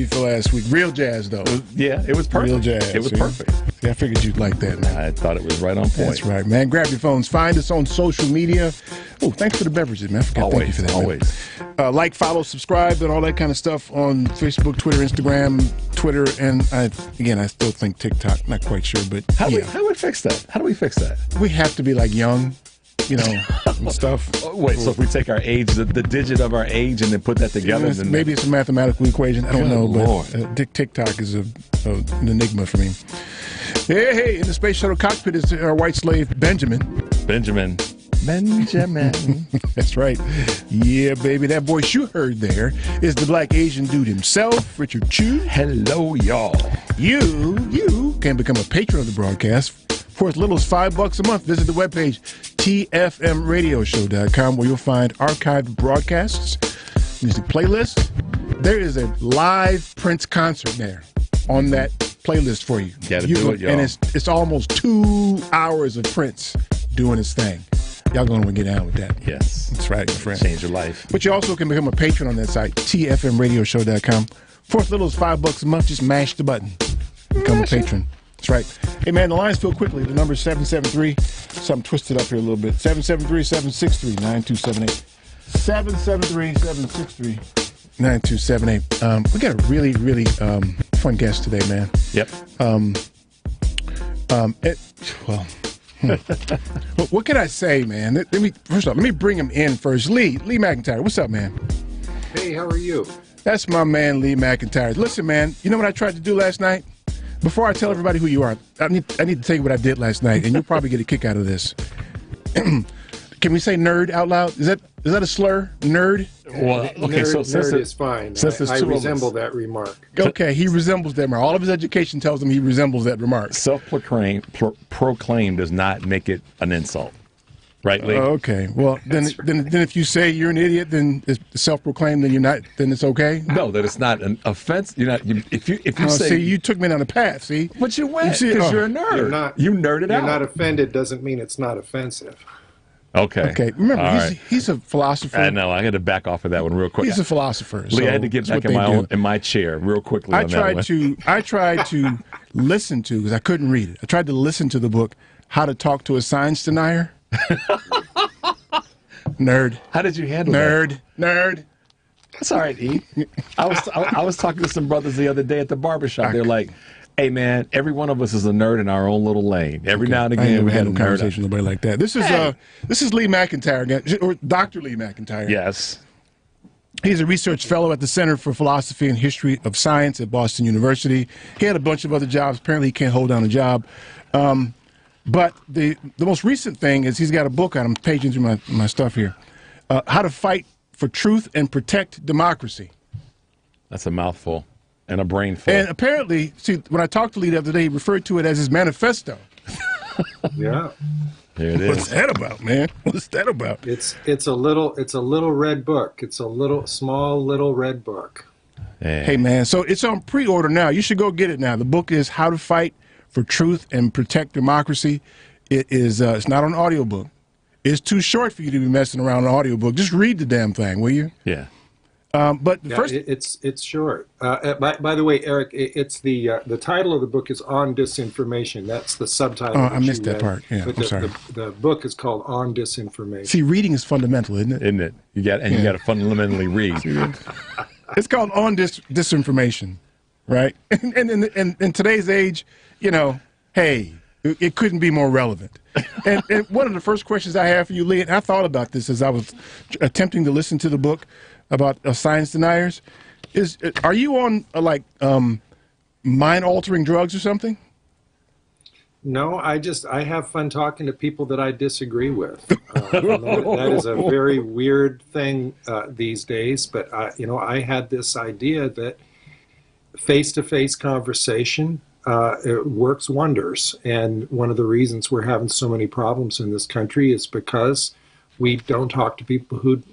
for last week. Real jazz, though. Yeah, it was perfect. Real jazz. It was perfect. Yeah, I figured you'd like that, man. I thought it was right on point. That's right, man. Grab your phones. Find us on social media. Oh, thanks for the beverages, man. I forgot. Thank you for that. Always. Like, follow, subscribe, and all that kind of stuff on Facebook, Twitter, Instagram, Twitter, and I still think TikTok. Not quite sure, but how do we fix that? How do we fix that? We have to be like young, and stuff. Wait, so if we take our age, the digit of our age, and then put that together, then maybe it's a mathematical equation. I don't know, Lord. but TikTok is an enigma for me. Hey, in the space shuttle cockpit is our white slave Benjamin. That's right. Yeah, baby. That voice you heard there is the black Asian dude himself, Richard Chu. Hello, y'all. You can become a patron of the broadcast for as little as $5 a month. Visit the webpage, tfmradioshow.com, where you'll find archived broadcasts, music playlists. There is a live Prince concert there on that playlist for you. Gotta do it, y'all. And it's almost 2 hours of Prince doing his thing. Y'all going to get down with that. Yes. That's right, my friend. Change your life. But you also can become a patron on that site, tfmradioshow.com. For as little as $5 a month, just mash the button. Become a patron. That's right. Hey, man, the lines fill quickly. The number is 773. Something twisted up here a little bit. 773-763-9278. 773-763-9278. We got a really, really fun guest today, man. Yep. What can I say, man? Let me bring him in first. Lee McIntyre, what's up, man? Hey, how are you? That's my man, Lee McIntyre. Listen, man, you know what I tried to do last night? Before I tell everybody who you are, I need to tell you what I did last night, and you'll probably get a kick out of this. Can we say nerd out loud? Is that a slur? Nerd? Well, okay, nerd is fine. I resemble that remark. Okay, he resembles that remark. All of his education tells him he resembles that remark. Self-proclaimed does not make it an insult. Right, Lee? Okay. Well, then if you say you're an idiot, then it's self-proclaimed, then you're not. Then it's okay. No, that it's not an offense. You're not. If you say, see, you took me down the path. See, but you went because you're a nerd. You nerded out. You're not offended doesn't mean it's not offensive. Okay. Remember, he's a philosopher. I know. I had to back off of that one real quick. He's a philosopher. Lee, I had to get back in my chair real quickly. I tried to listen to, because I couldn't read it. I tried to listen to the book, How to Talk to a Science Denier. Nerd. How did you handle that? Nerd. That's all right, E. I was talking to some brothers the other day at the barbershop. They're like, hey, man, every one of us is a nerd in our own little lane. Every now and again, we had a conversation with nobody like that. This is Lee McIntyre again, or Dr. Lee McIntyre. Yes. He's a research fellow at the Center for Philosophy and History of Science at Boston University. He had a bunch of other jobs. Apparently, he can't hold down a job. But the most recent thing is he's got a book out. I'm paging through my stuff here. How to Fight for Truth and Protect Democracy. That's a mouthful and a brainful. And apparently, see, when I talked to Lee the other day, he referred to it as his manifesto. Yeah. There it is. What's that about, man? What's that about? It's a little red book. It's a small little red book. Hey, man, so it's on pre-order now. You should go get it now. The book is How to Fight for Truth and Protect Democracy. It is. It's not an audiobook. It's too short for you to be messing around an audiobook. Just read the damn thing, will you? Yeah. But first, it's short. By the way, Eric, it's the title of the book is On Disinformation. That's the subtitle. Oh, I missed that part. Yeah, but I'm sorry. The book is called On Disinformation. See, reading is fundamental, isn't it? Isn't it? You got to fundamentally read. It's called On Disinformation, right? And in today's age, hey, it couldn't be more relevant. And one of the first questions I have for you, Lee, and I thought about this as I was attempting to listen to the book about science deniers, is are you on mind-altering drugs or something? No, I have fun talking to people that I disagree with. That is a very weird thing these days. But I had this idea that face-to-face conversation it works wonders. And one of the reasons we're having so many problems in this country is because we don't talk to people who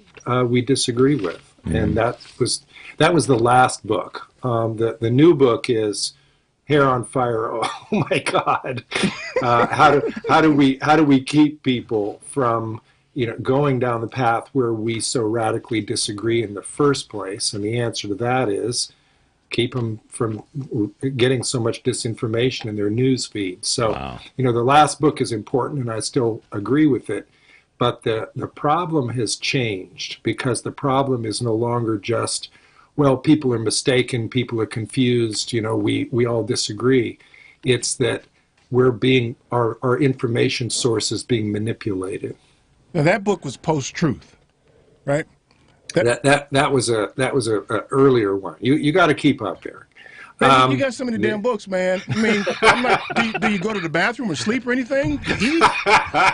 we disagree with. Mm-hmm. And that was the last book. The new book is Hair on Fire. Oh my God! How do we keep people from going down the path where we so radically disagree in the first place? And the answer to that is keep them from getting so much disinformation in their news feed. So, Wow. the last book is important, and I still agree with it. But the problem has changed, because the problem is no longer just, well, people are mistaken, people are confused, we all disagree. It's that our information source is being manipulated. Now that book was Post-Truth, right? That was a earlier one. You got to keep up there. Man, you got so many damn books, man. I mean, I'm not, do you go to the bathroom or sleep or anything? Eat?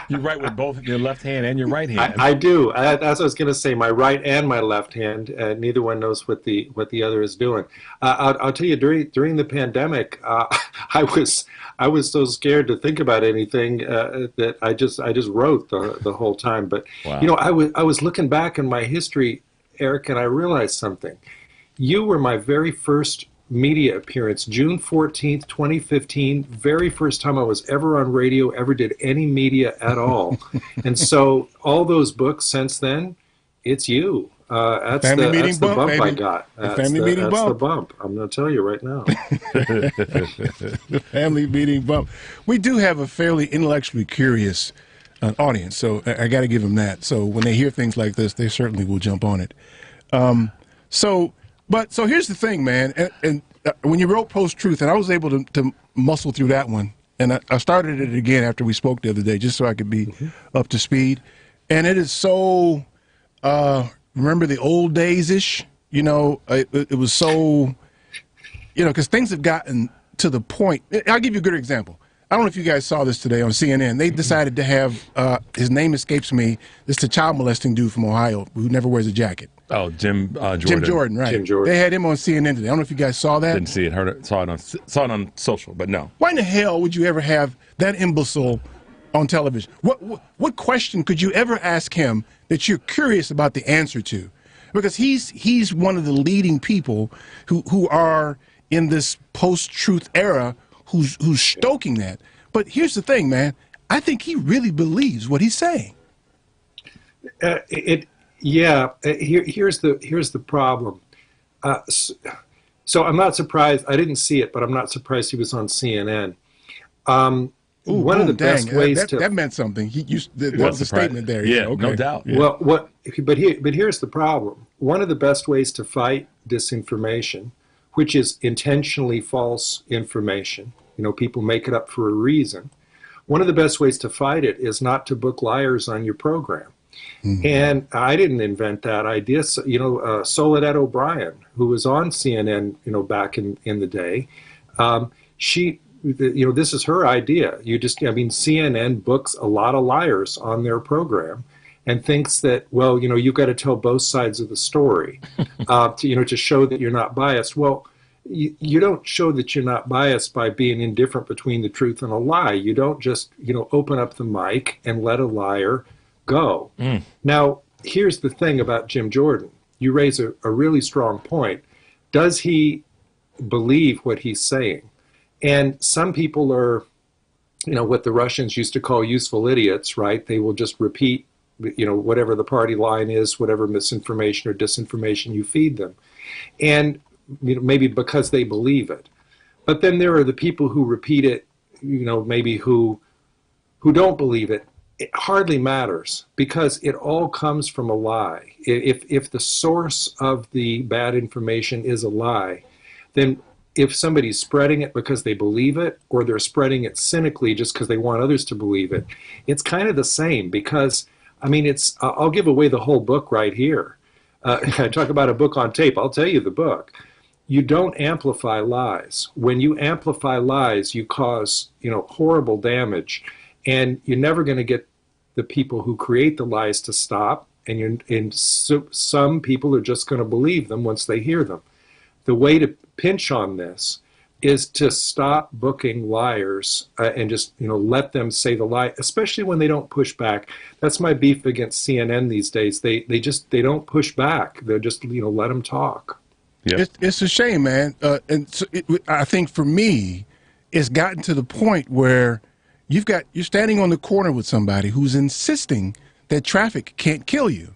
You write with both your left hand and your right hand. I do. That's what I was going to say. My right and my left hand. Neither one knows what the other is doing. I'll tell you, during the pandemic, I was so scared to think about anything that I just wrote the whole time. But Wow. I was looking back in my history, Eric, and I realized something. You were my very first media appearance, June 14th, 2015, very first time I was ever on radio, ever did any media at all. And so all those books since then, it's you. That's the bump baby. I got. That's the bump. I'm going to tell you right now. The family meeting bump. We do have a fairly intellectually curious audience, so I got to give them that. So when they hear things like this, they certainly will jump on it. So here's the thing, man. And when you wrote Post-Truth, and I was able to muscle through that one, and I started it again after we spoke the other day, just so I could be up to speed. And it is so, remember the old days-ish? It was so, because things have gotten to the point. I'll give you a good example. I don't know if you guys saw this today on CNN. They decided to have, his name escapes me, this is the child molesting dude from Ohio who never wears a jacket. Oh, Jim Jordan. Jim Jordan, right. Jim Jordan. They had him on CNN today. I don't know if you guys saw that. Didn't see it, heard it, saw it on social, but no. Why in the hell would you ever have that imbecile on television? What question could you ever ask him that you're curious about the answer to? Because he's one of the leading people who are in this post-truth era who's stoking that. But here's the thing, man. I think he really believes what he's saying. Here's the problem. So I'm not surprised. I didn't see it, but I'm not surprised he was on CNN. One of the best ways that meant something. That was a statement there. Yeah, okay. no doubt. Yeah. Well, but here's the problem. One of the best ways to fight disinformation, which is intentionally false information, people make it up for a reason. One of the best ways to fight it is not to book liars on your program. Mm-hmm. And I didn't invent that idea. So, Soledad O'Brien, who was on CNN, back in the day, this is her idea. CNN books a lot of liars on their program and thinks that, well, you've got to tell both sides of the story, to show that you're not biased. Well, you don't show that you're not biased by being indifferent between the truth and a lie. You don't just, open up the mic and let a liar go. Now, here's the thing about Jim Jordan. You raise a really strong point. Does he believe what he's saying? And some people are, what the Russians used to call useful idiots, right? They will just repeat, whatever the party line is, whatever misinformation or disinformation you feed them. And maybe because they believe it. But then there are the people who repeat it, maybe who don't believe it. It hardly matters, because it all comes from a lie. If the source of the bad information is a lie, then if somebody's spreading it because they believe it, or they're spreading it cynically just because they want others to believe it, it's kind of the same. Because, I'll give away the whole book right here. I talk about a book on tape. I'll tell you the book. You don't amplify lies. When you amplify lies, you cause, horrible damage, and you're never going to get the people who create the lies to stop. And some people are just going to believe them once they hear them. The way to pinch on this is to stop booking liars and just, let them say the lie, especially when they don't push back. That's my beef against CNN these days. They don't push back. They're just, let them talk. Yeah. It's a shame, man. And so I think for me, it's gotten to the point where you're standing on the corner with somebody who's insisting that traffic can't kill you.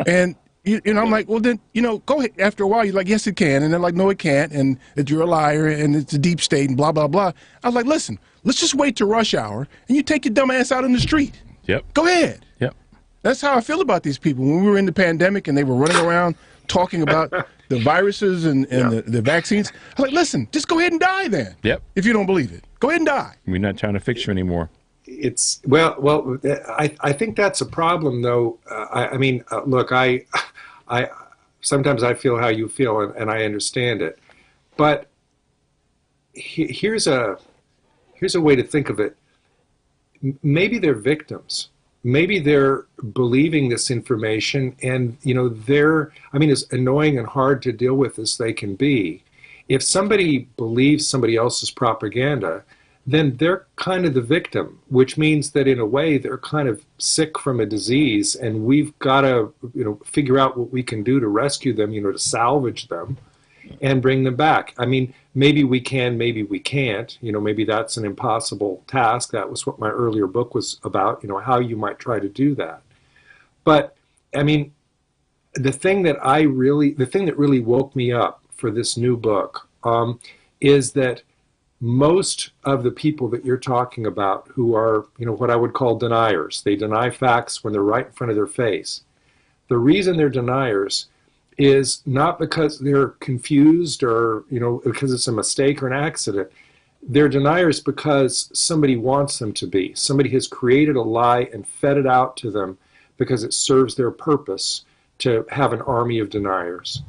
And I'm like, well, then, go ahead. After a while, you're like, yes, it can. And they're like, no, it can't. And that you're a liar and it's a deep state and blah, blah, blah. I was like, listen, let's just wait till rush hour and you take your dumb ass out in the street. Yep. Go ahead. Yep. That's how I feel about these people. When we were in the pandemic and they were running around talking about the viruses and the vaccines, I was like, listen, just go ahead and die then. Yep. If you don't believe it. Go ahead and die. We're not trying to fix you anymore. It's I think that's a problem, though. I mean, look, I sometimes I feel how you feel, and I understand it. But here's a way to think of it. Maybe they're victims. Maybe they're believing this information, and I mean, as annoying and hard to deal with as they can be, if somebody believes somebody else's propaganda, then they're kind of the victim, which means that in a way they're kind of sick from a disease, and we've got to figure out what we can do to rescue them, to salvage them and bring them back. I mean, maybe we can, maybe we can't. Maybe that's an impossible task. That was what my earlier book was about, how you might try to do that. But I mean, the thing that really woke me up for this new book is that most of the people that you're talking about who are, what I would call deniers, they deny facts when they're right in front of their face. The reason they're deniers is not because they're confused or, because it's a mistake or an accident. They're deniers because somebody wants them to be. Somebody has created a lie and fed it out to them because it serves their purpose to have an army of deniers.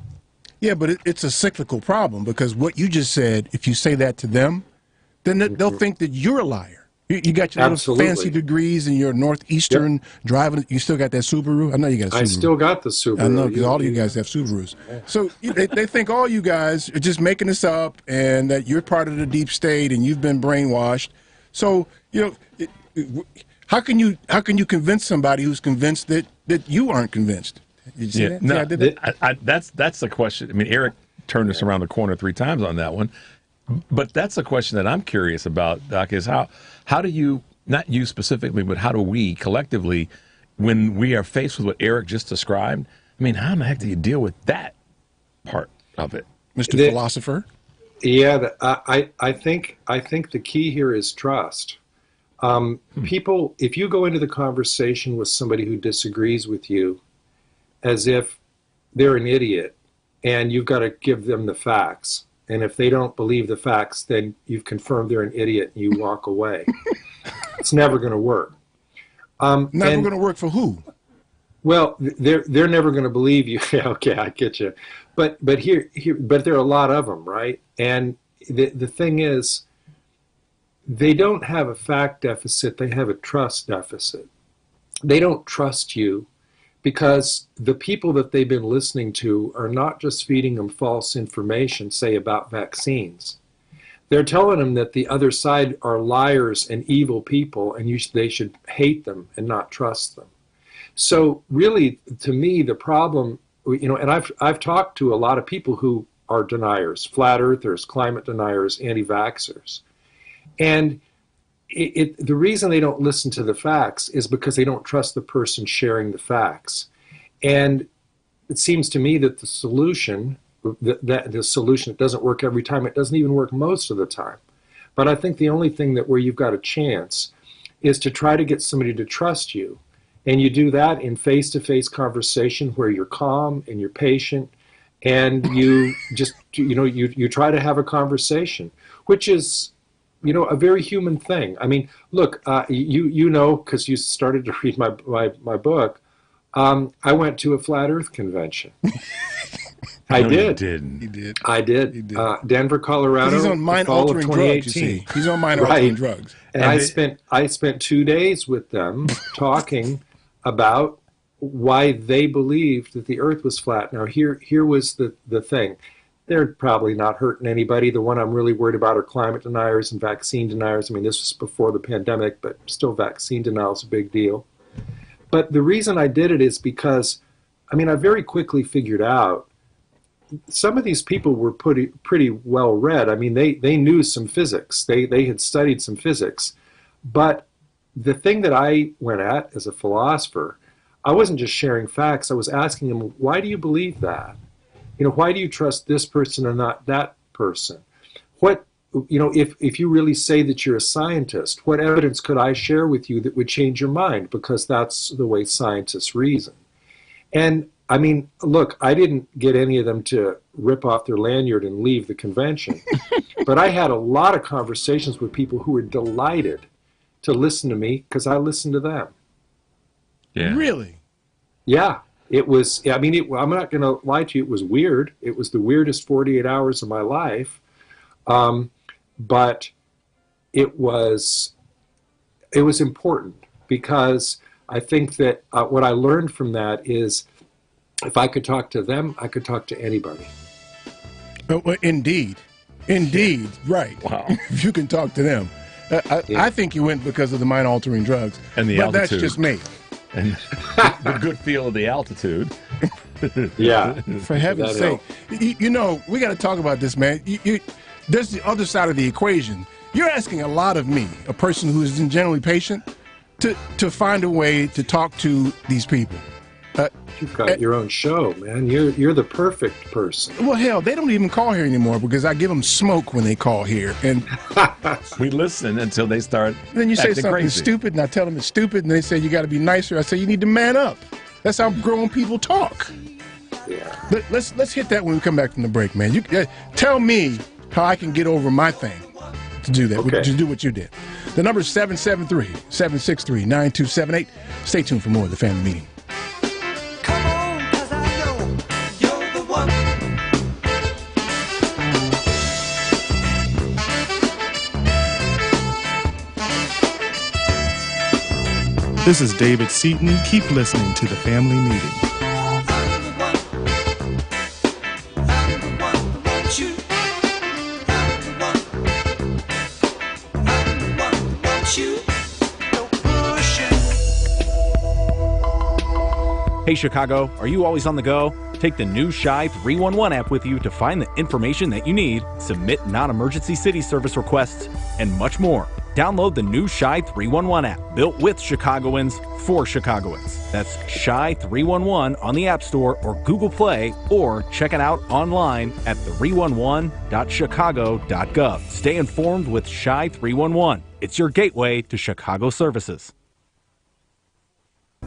Yeah, but it's a cyclical problem because what you just said, if you say that to them, then they'll think that you're a liar. You got your little fancy degrees and your Northeastern driving. You still got that Subaru? I know you got a Subaru. I still got the Subaru. I know, because all of you guys have Subarus. So they think all you guys are just making this up and that you're part of the deep state and you've been brainwashed. So, how can you convince somebody who's convinced that you aren't convinced? Did you see that? No, I did that? That's the question. I mean, Eric turned us around the corner 3 times on that one. But that's the question that I'm curious about, Doc, is how do you, not you specifically, but how do we collectively, when we are faced with what Eric just described, I mean, how in the heck do you deal with that part of it? Mr. Philosopher? Yeah, I think the key here is trust. People, if you go into the conversation with somebody who disagrees with you as if they're an idiot and you've got to give them the facts, and if they don't believe the facts, then you've confirmed they're an idiot and you walk away. It's never going to work. Never going to work for who? Well, they're never going to believe you. Yeah, okay, I get you. But there are a lot of them, right? And the thing is, they don't have a fact deficit. They have a trust deficit. They don't trust you because the people that they've been listening to are not just feeding them false information, say about vaccines. They're telling them that the other side are liars and evil people, and they should hate them and not trust them. So really, to me, the problem, and I've talked to a lot of people who are deniers, flat earthers, climate deniers, anti-vaxxers. And the reason they don't listen to the facts is because they don't trust the person sharing the facts. And it seems to me that the solution, it doesn't work every time. It doesn't even work most of the time. But I think the only thing where you've got a chance is to try to get somebody to trust you. And you do that in face-to-face conversation where you're calm and you're patient and you just, you try to have a conversation, which is, a very human thing. I mean, look, you know, because you started to read my book, I went to a flat Earth convention. I did. He did. I did. He did. Denver, Colorado. He's on mind-altering drugs, you see. He's on mind-altering drugs. And I spent 2 days with them talking about why they believed that the Earth was flat. Now, here was the thing. They're probably not hurting anybody. The one I'm really worried about are climate deniers and vaccine deniers. I mean, this was before the pandemic, but still vaccine denial is a big deal. But the reason I did it is because, I mean, I very quickly figured out some of these people were pretty well read. I mean, they knew some physics. They had studied some physics. But the thing that I went at as a philosopher, I wasn't just sharing facts. I was asking them, why do you believe that? Why do you trust this person and not that person? What, if you really say that you're a scientist, what evidence could I share with you that would change your mind? Because that's the way scientists reason. And I mean, look, I didn't get any of them to rip off their lanyard and leave the convention, but I had a lot of conversations with people who were delighted to listen to me because I listened to them. Yeah. Really? Yeah. It was, I mean, I'm not going to lie to you, it was weird. It was the weirdest 48 hours of my life. But it was important because I think that what I learned from that is if I could talk to them, I could talk to anybody. Well, indeed. Right. Wow. If you can talk to them. I think you went because of the mind-altering drugs. And the but altitude. That's just me. And the good feel of the altitude. Yeah. For heaven's sake. We got to talk about this, man. There's the other side of the equation. You're asking a lot of me, a person who is generally patient, to find a way to talk to these people. You've got your own show, man. You're the perfect person. Well, hell, they don't even call here anymore because I give them smoke when they call here. And we listen until they start then you say acting something crazy. stupid, and I tell them it's stupid, and they say you got to be nicer. I say you need to man up. That's how grown people talk. Yeah. Let's hit that when we come back from the break, man. You tell me how I can get over my thing to do that, Okay. to do what you did. The number is 773-763-9278. Stay tuned for more of the Family Meeting. Come on, 'cause I know you're the one. This is David Seaton. Keep listening to the Family Meeting. I'm the one. I'm the one who wants you. I'm the one. I'm the one who wants you. No pushing. Hey Chicago, are you always on the go? Take the new Shy 311 app with you to find the information that you need, submit non-emergency city service requests, and much more. Download the new Shy 311 app, built with Chicagoans for Chicagoans. That's Shy 311 on the App Store or Google Play, or check it out online at 311.chicago.gov. Stay informed with Shy 311. It's your gateway to Chicago services.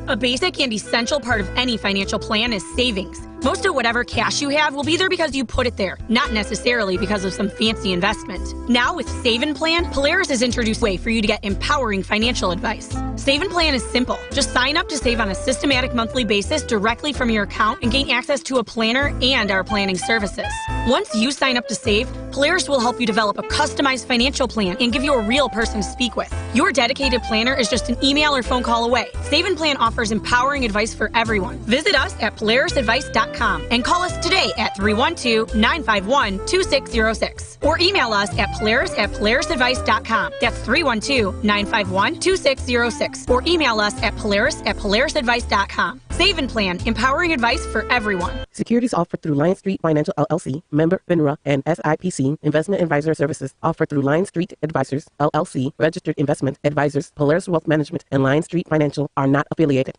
A basic and essential part of any financial plan is savings. Most of whatever cash you have will be there because you put it there, not necessarily because of some fancy investment. Now with Save and Plan, Polaris has introduced a way for you to get empowering financial advice. Save and Plan is simple. Just sign up to save on a systematic monthly basis directly from your account and gain access to a planner and our planning services. Once you sign up to save, Polaris will help you develop a customized financial plan and give you a real person to speak with. Your dedicated planner is just an email or phone call away. Save and Plan offers empowering advice for everyone. Visit us at polarisadvice.com and call us today at 312-951-2606 or email us at polarisadvice.com. That's 312-951-2606 or email us at polarisadvice.com. Save and Plan, empowering advice for everyone. Securities offered through Lion Street Financial LLC, member FINRA and SIPC. Investment advisor services offered through Lion Street Advisors LLC, registered investment advisors. Polaris Wealth Management and Lion Street Financial are not affiliated.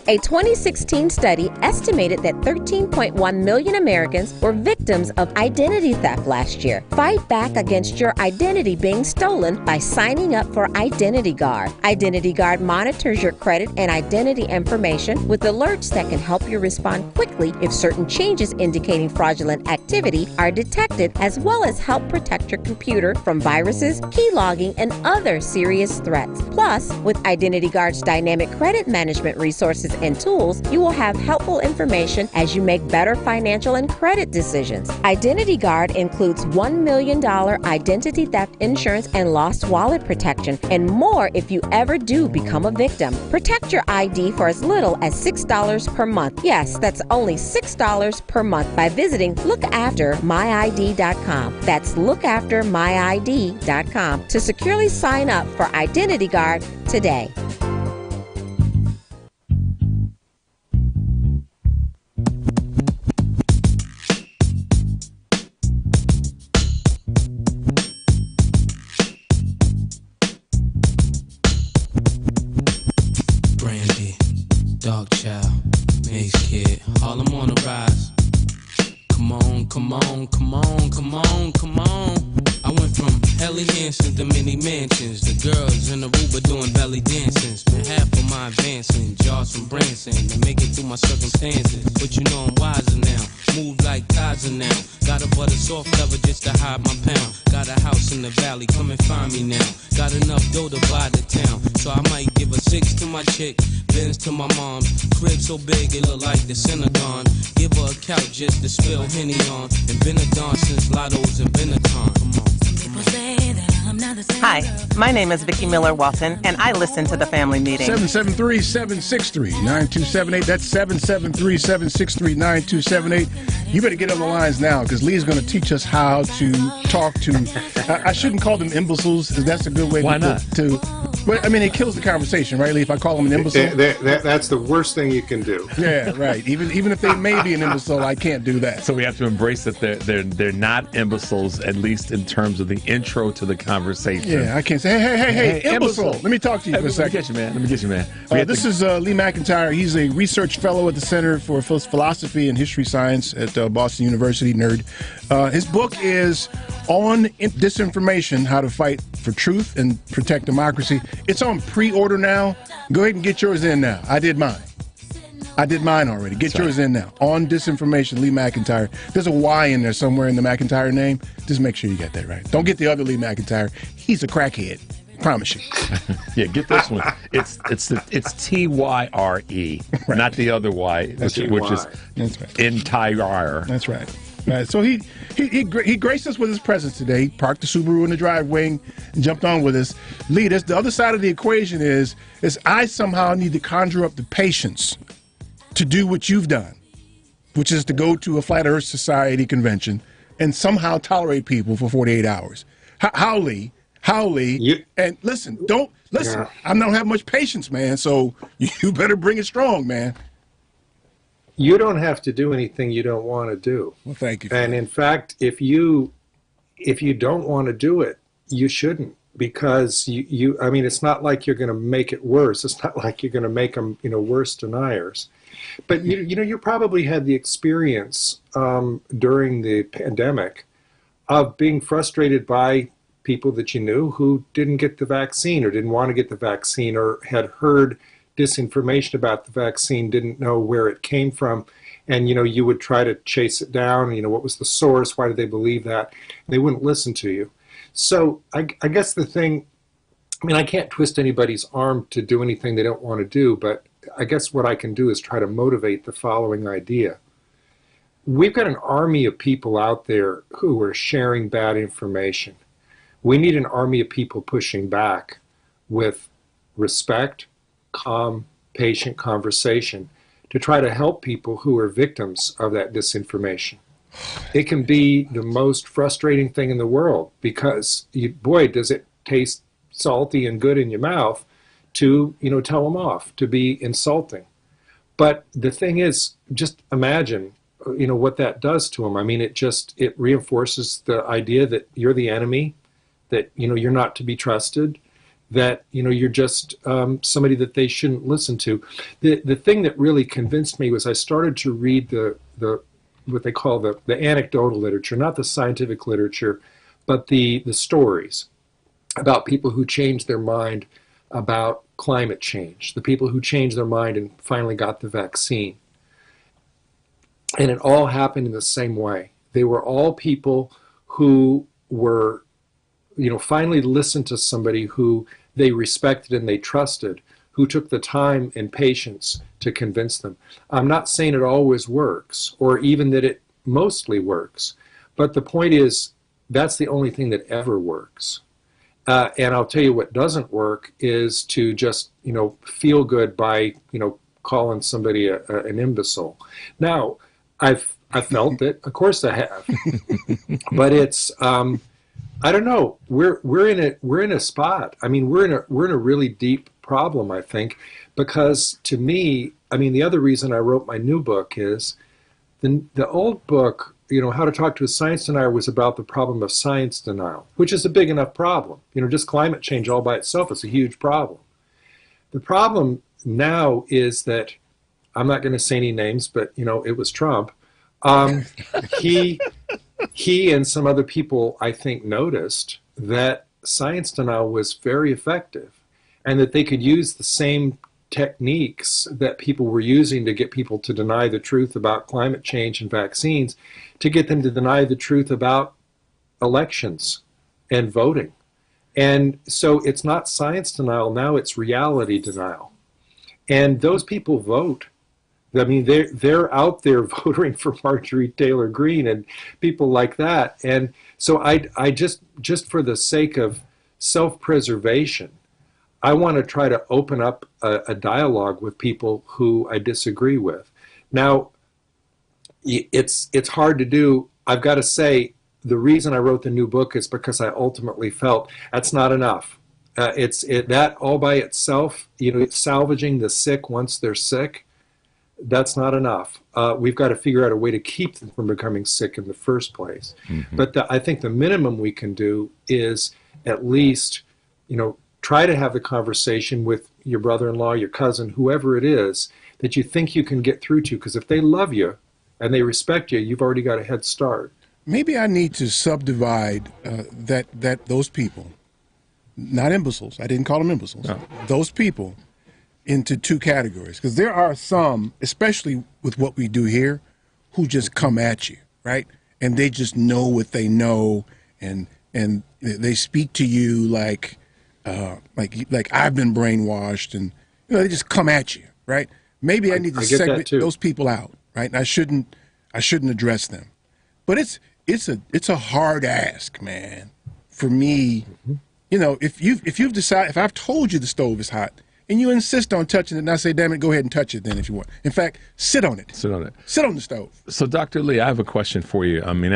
A 2016 study estimated that 13.1 million Americans were victims of identity theft last year. Fight back against your identity being stolen by signing up for Identity Guard. Identity Guard monitors your credit and identity information with alerts that can help you respond quickly if certain changes indicating fraudulent activity are detected, as well as help protect your computer from viruses, keylogging, and other serious threats. Plus, with Identity Guard's dynamic credit management resources and tools, you will have helpful information as you make better financial and credit decisions. Identity Guard includes $1 million identity theft insurance and lost wallet protection, and more if you ever do become a victim. Protect your ID for as little as $6 per month. Yes, that's only $6 per month by visiting lookaftermyid.com. That's lookaftermyid.com to securely sign up for Identity Guard today. Brandy, Dark child, Maze Kid, Harlem on the rise. Come on, come on, come on, come on, come on. I went from Helly Hansen to mini mansions. The girls in the Uber doing belly dancing. Spent half of my advancing, jars from Branson to make it through my circumstances. But you know I'm wiser now, move like Kaiser now. Got a butter soft cover just to hide my pound. Got a house in the valley, come and find me now. Got enough dough to buy the town, so I might give a 6 to my chick, Benz to my mom's. Crib so big it look like the Synagogue. Give her a couch just to spill Henny on. And been a don since Lotto's and Benetton. Come on. Hi, my name is Vicki Miller Walton, and I listen to the Family Meeting. 773-763-9278. That's 773-763-9278. You better get on the lines now, because Lee's going to teach us how to talk to. I shouldn't call them imbeciles. That's a good way. Why not? Well, I mean, it kills the conversation, right, Lee? If I call them an imbecile, That's the worst thing you can do. yeah, right. Even if they may be an imbecile, I can't do that. So we have to embrace that they're not imbeciles, at least in terms of the intro to the conversation. Yeah, I can't say, hey, imbecile. Let me talk to you for a second. Let me get you, man. This is Lee McIntyre. He's a research fellow at the Center for Philosophy and History Science at Boston University, nerd. His book is On Disinformation, How to Fight for Truth and Protect Democracy. It's on pre-order now. Go ahead and get yours in now. I did mine already. Get yours in now. On Disinformation, Lee McIntyre. There's a Y in there somewhere in the McIntyre name. Just make sure you get that right. Don't get the other Lee McIntyre. He's a crackhead. Promise you. Yeah, get this one. It's Tyre, not the other Y, which is entire. That's right. Right. So he graced us with his presence today. He parked the Subaru in the driveway and jumped on with us. Lee, the other side of the equation is I somehow need to conjure up the patience to do what you've done, which is to go to a Flat Earth Society convention and somehow tolerate people for 48 hours. How, Lee? And listen, I don't have much patience, man, so you better bring it strong, man. You don't have to do anything you don't want to do. Well, thank you. And in fact, if you don't want to do it, you shouldn't, because I mean, it's not like you're going to make it worse. It's not like you're going to make them, worse deniers. But you probably had the experience during the pandemic of being frustrated by people that you knew who didn't get the vaccine or didn't want to get the vaccine or had heard disinformation about the vaccine, didn't know where it came from, and you would try to chase it down. What was the source? Why did they believe that? They wouldn't listen to you. So I guess the thing, I mean, I can't twist anybody's arm to do anything they don't want to do, but I guess what I can do is try to motivate the following idea. We've got an army of people out there who are sharing bad information. We need an army of people pushing back with respect, calm, patient conversation to try to help people who are victims of that disinformation. It can be the most frustrating thing in the world because, boy, does it taste salty and good in your mouth to, tell them off, to be insulting. But the thing is, just imagine, what that does to them. I mean, it reinforces the idea that you're the enemy, that, you're not to be trusted, that you're just somebody that they shouldn't listen to. The thing that really convinced me was I started to read the what they call the anecdotal literature, not the scientific literature, but the stories about people who changed their mind about climate change, the people who changed their mind and finally got the vaccine. And it all happened in the same way. They were all people who were, finally listened to somebody who they respected and they trusted, who took the time and patience to convince them. I'm not saying it always works, or even that it mostly works, but the point is that's the only thing that ever works. And I'll tell you what doesn't work is to just, feel good by, calling somebody an imbecile. Now, I've felt it, of course I have, but it's, I don't know. We're in a spot. I mean, we're in a really deep problem, I think, because to me, I mean, the other reason I wrote my new book is the old book, How to Talk to a Science Denier, was about the problem of science denial, which is a big enough problem. Just climate change all by itself is a huge problem. The problem now is that I'm not going to say any names, but it was Trump. He and some other people, I think, noticed that science denial was very effective, and that they could use the same techniques that people were using to get people to deny the truth about climate change and vaccines, to get them to deny the truth about elections and voting. And so it's not science denial now, it's reality denial. And those people vote. I mean, they're out there voting for Marjorie Taylor Greene and people like that. And so I just for the sake of self-preservation, I want to try to open up a dialogue with people who I disagree with. Now, it's hard to do. I've got to say, the reason I wrote the new book is because I ultimately felt that's not enough. That all by itself, salvaging the sick once they're sick, that's not enough. We've got to figure out a way to keep them from becoming sick in the first place. Mm-hmm. But I think the minimum we can do is at least, try to have the conversation with your brother-in-law, your cousin, whoever it is that you think you can get through to. Because if they love you and they respect you, you've already got a head start. Maybe I need to subdivide those people, not imbeciles. I didn't call them imbeciles. No. Those people into two categories, because there are some, especially with what we do here, who just come at you, right? And they just know what they know, and they speak to you like I've been brainwashed, and they just come at you, right? Maybe I need to segment those people out, right? And I shouldn't address them. But it's a hard ask, man. For me, if I've told you the stove is hot and you insist on touching it, and I say, damn it, go ahead and touch it then if you want. In fact, sit on it. Sit on it. Sit on the stove. So, Dr. Lee, I have a question for you. I mean,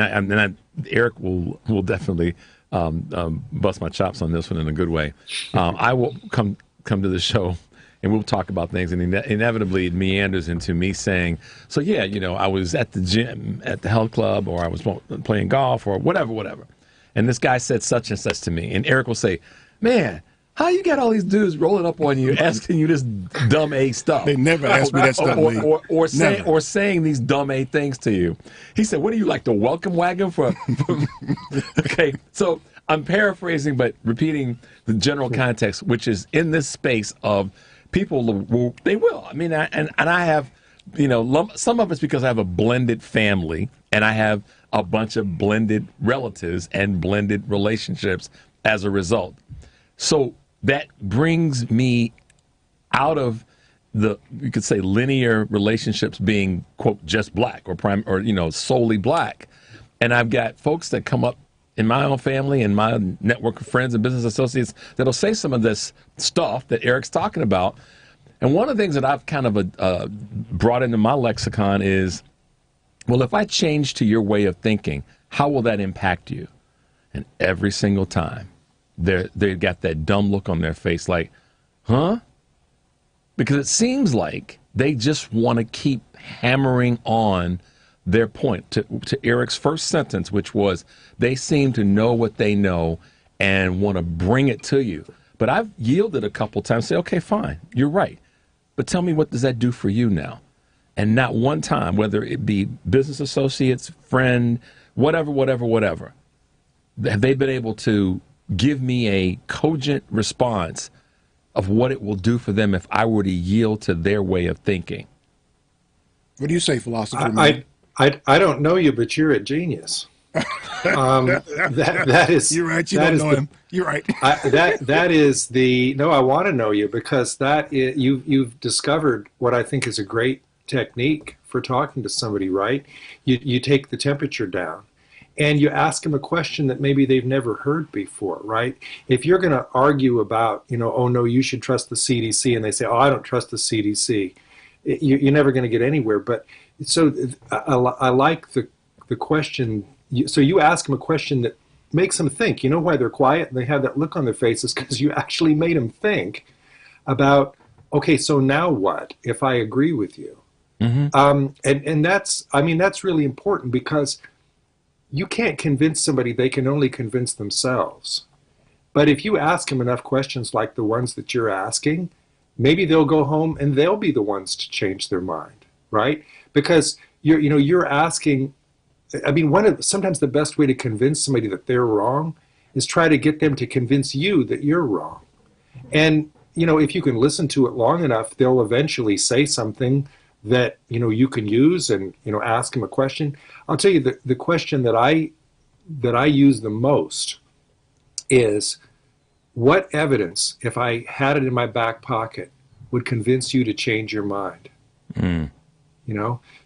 Eric will definitely bust my chops on this one in a good way. I will come to the show and we'll talk about things, and inevitably it meanders into me saying, so yeah, I was at the gym, at the health club, or I was playing golf, or whatever. And this guy said such and such to me. And Eric will say, man, how you got all these dudes rolling up on you, asking you this dumb A stuff? They never ask me that stuff, or saying these dumb A things to you. He said, what do you like, the welcome wagon for okay, so I'm paraphrasing, but repeating the general context, which is in this space of people, they will. I mean, and I have, some of it's because I have a blended family, and I have a bunch of blended relatives and blended relationships as a result. So that brings me out of you could say, linear relationships being, quote, just black or solely black. And I've got folks that come up in my own family and my network of friends and business associates that'll say some of this stuff that Eric's talking about. And one of the things that I've kind of brought into my lexicon is, well, if I change to your way of thinking, how will that impact you? And every single time, they've got that dumb look on their face like, huh? Because it seems like they just want to keep hammering on their point to Eric's first sentence, which was they seem to know what they know and want to bring it to you. But I've yielded a couple times, say, okay, fine, you're right. But tell me, what does that do for you now? And not one time, whether it be business associates, friend, whatever, have they been able to give me a cogent response of what it will do for them if I were to yield to their way of thinking. What do you say, philosopher? I don't know you, but you're a genius. That is. You're right. You don't know him. You're right. That is the. No, I want to know you because you've discovered what I think is a great technique for talking to somebody. Right? You take the temperature down, and you ask them a question that maybe they've never heard before. Right? If you're going to argue about, oh no, you should trust the CDC, and they say, oh, I don't trust the CDC, you're never going to get anywhere. But so I like the question. So you ask them a question that makes them think. You know why they're quiet and they have that look on their faces? Because you actually made them think about, okay, so now what if I agree with you? Mm-hmm. And that's really important because you can't convince somebody, they can only convince themselves. But if you ask them enough questions like the ones that you're asking, maybe they'll go home and they'll be the ones to change their mind, right? Because you're asking. I mean, sometimes the best way to convince somebody that they're wrong is try to get them to convince you that you're wrong. And if you can listen to it long enough, they'll eventually say something that you can use, and ask them a question. I'll tell you the question that I use the most is, what evidence, if I had it in my back pocket, would convince you to change your mind?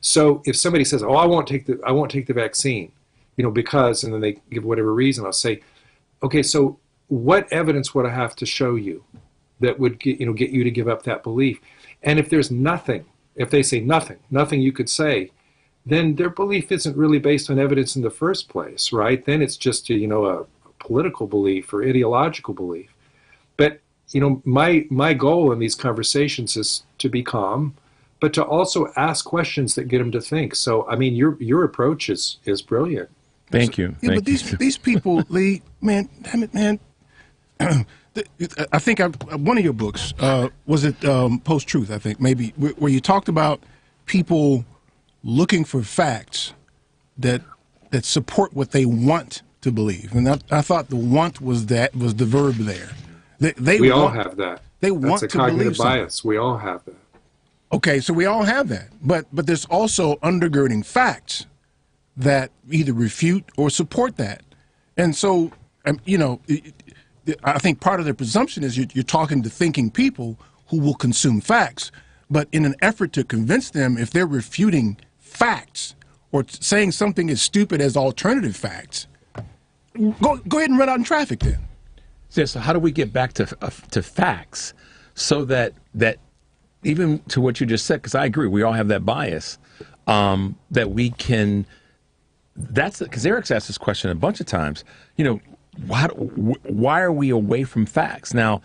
So if somebody says, "Oh, I won't take the vaccine," because, and then they give whatever reason, I'll say, "Okay, so what evidence would I have to show you that would get you to give up that belief?" And if there's nothing, if they say nothing you could say, then their belief isn't really based on evidence in the first place, right? Then it's just a political belief or ideological belief. But my goal in these conversations is to be calm, but to also ask questions that get them to think. So, I mean, your approach is brilliant. Thank you. Yeah, but these people, Lee, man, damn it, man. I think one of your books, was it Post-Truth, I think, maybe, where you talked about people looking for facts that support what they want to believe. And I thought the want was the verb there. We all have that. They want to believe something. That's a cognitive bias. We all have that. Okay, so we all have that. But there's also undergirding facts that either refute or support that. And so, I think part of their presumption is you're talking to thinking people who will consume facts. But in an effort to convince them, if they're refuting facts or saying something as stupid as alternative facts, go ahead and run out in traffic then. Yeah, so how do we get back to facts so that even to what you just said, because I agree, we all have that bias, that we can, because Eric's asked this question a bunch of times, why are we away from facts? Now,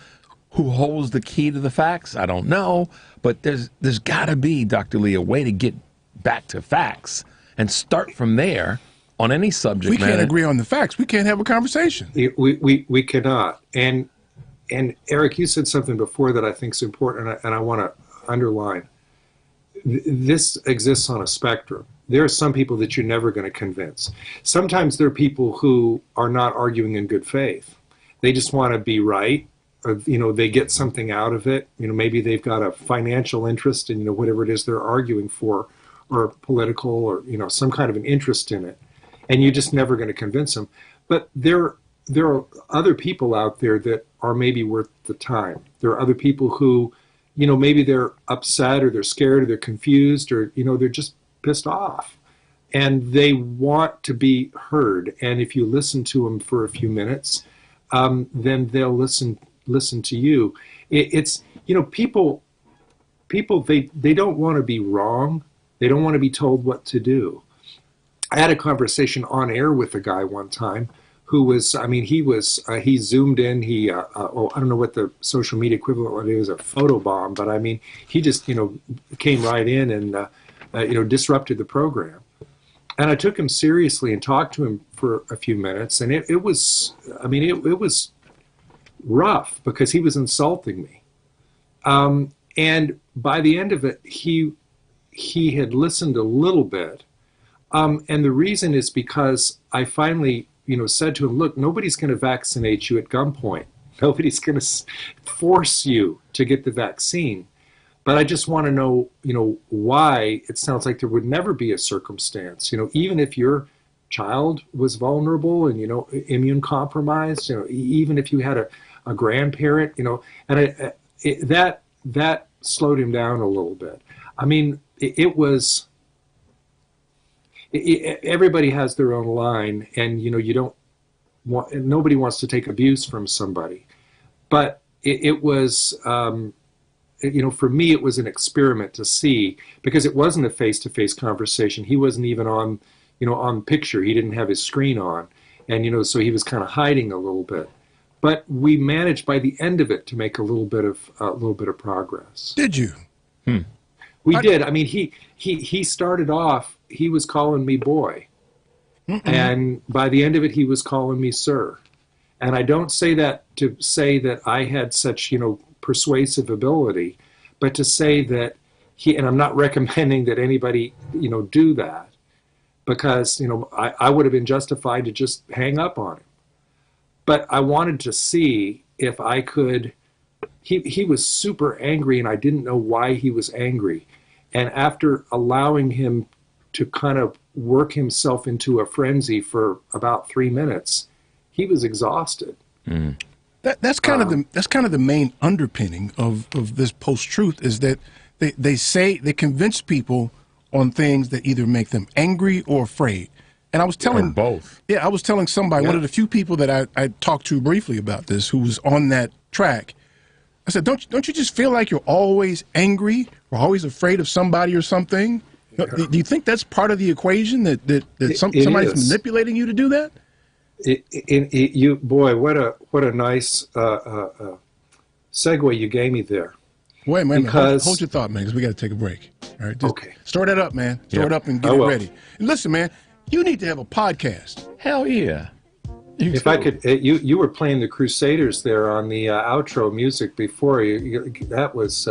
who holds the key to the facts? I don't know, but there's got to be, Dr. Lee, a way to get back to facts and start from there on any subject We matter. can't agree on the facts. We can't have a conversation. We cannot. And Eric, you said something before that I think is important, and I want to underline. This exists on a spectrum. There are some people that you're never going to convince. Sometimes there are people who are not arguing in good faith. They just want to be right. Or, they get something out of it. Maybe they've got a financial interest in, whatever it is they're arguing for, or political, or, some kind of an interest in it. And you're just never going to convince them. But there are other people out there that are maybe worth the time. There are other people who, maybe they're upset, or they're scared, or they're confused, or, they're just pissed off. And they want to be heard. And if you listen to them for a few minutes, then they'll listen to you. It's people they don't want to be wrong. They don't want to be told what to do. I had a conversation on air with a guy one time who was, he zoomed in, I don't know what the social media equivalent was, a photobomb, but he just, came right in and, disrupted the program. And I took him seriously and talked to him for a few minutes, and it was rough because he was insulting me. And by the end of it, he had listened a little bit. And the reason is because I finally, said to him, look, nobody's going to vaccinate you at gunpoint. Nobody's going to force you to get the vaccine. But I just want to know, why it sounds like there would never be a circumstance, even if your child was vulnerable and, immune compromised, even if you had a grandparent, and that slowed him down a little bit. It was, everybody has their own line, and, nobody wants to take abuse from somebody. But it was, for me, it was an experiment to see, because it wasn't a face-to-face conversation. He wasn't even on, on picture. He didn't have his screen on. And, so he was kind of hiding a little bit. But we managed by the end of it to make a little bit of progress. Did you? We did. He started off, he was calling me boy. And by the end of it, he was calling me sir. And I don't say that to say that I had such, persuasive ability. But to say that and I'm not recommending that anybody, do that, because, I would have been justified to just hang up on him. But I wanted to see if I could. He was super angry, and I didn't know why he was angry. And after allowing him to kind of work himself into a frenzy for about 3 minutes, he was exhausted. Mm. That's kind of the main underpinning of this post-truth, is that they convince people on things that either make them angry or afraid. And I was telling both. Yeah, I was telling somebody, one of the few people that I talked to briefly about this, who was on that track. I said, don't you just feel like you're always angry or always afraid of somebody or something? Yeah. Do you think that's part of the equation, that somebody's manipulating you to do that? What a nice segue you gave me there. Wait a minute. Hold your thought, man, because we got to take a break. All right, okay. Store that up, man. Store it up and get it ready. And listen, man, you need to have a podcast. Hell yeah. If I could, you were playing the Crusaders there on the outro music before. That was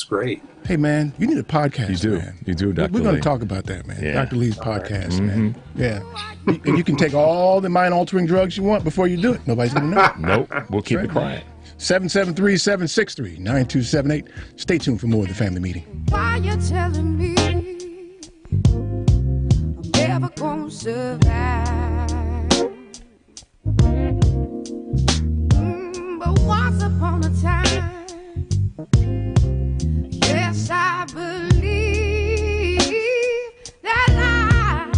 great. Hey, man, you need a podcast. You do. Man. You do, Dr. We're going Lee. to talk about that, man. Yeah. Dr. Lee's podcast, man. Yeah. And you can take all the mind-altering drugs you want before you do it. Nobody's going to know. Nope. We'll keep it quiet. 773-763-9278. Stay tuned for more of The Family Meeting. Why you telling me I'm never gonna survive? But once upon a time, yes, I believe that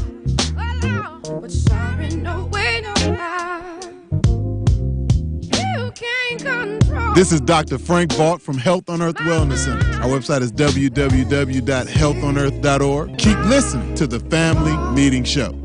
but sorry, no way, no lie. You can't control. This is Dr. Frank Vaught from Health on Earth Wellness Center. Our website is www.healthonearth.org. Keep listening to The Family Meeting Show.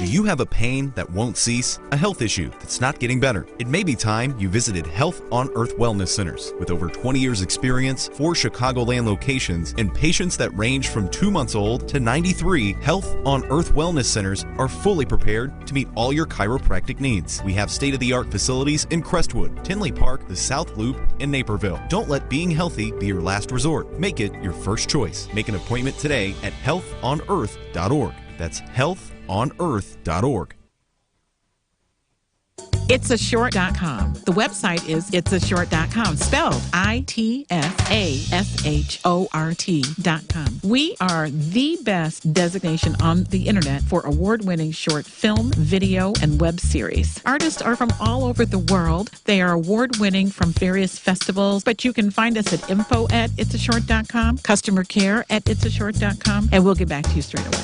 You have a pain that won't cease, a health issue that's not getting better. It may be time you visited Health on Earth Wellness Centers. With over 20 years experience, 4 Chicagoland locations, and patients that range from 2 months old to 93, Health on Earth Wellness Centers are fully prepared to meet all your chiropractic needs. We have state-of-the-art facilities in Crestwood, Tinley Park, the South Loop, and Naperville. Don't let being healthy be your last resort. Make it your first choice. Make an appointment today at healthonearth.org. That's healthonearth.org. Itsashort.com. The website is itsashort.com, spelled ITSASHORT.com. We are the best designation on the internet for award-winning short film, video, and web series. Artists are from all over the world. They are award-winning from various festivals, but you can find us at info@itsashort.com, customer care at itsashort.com, and we'll get back to you straight away.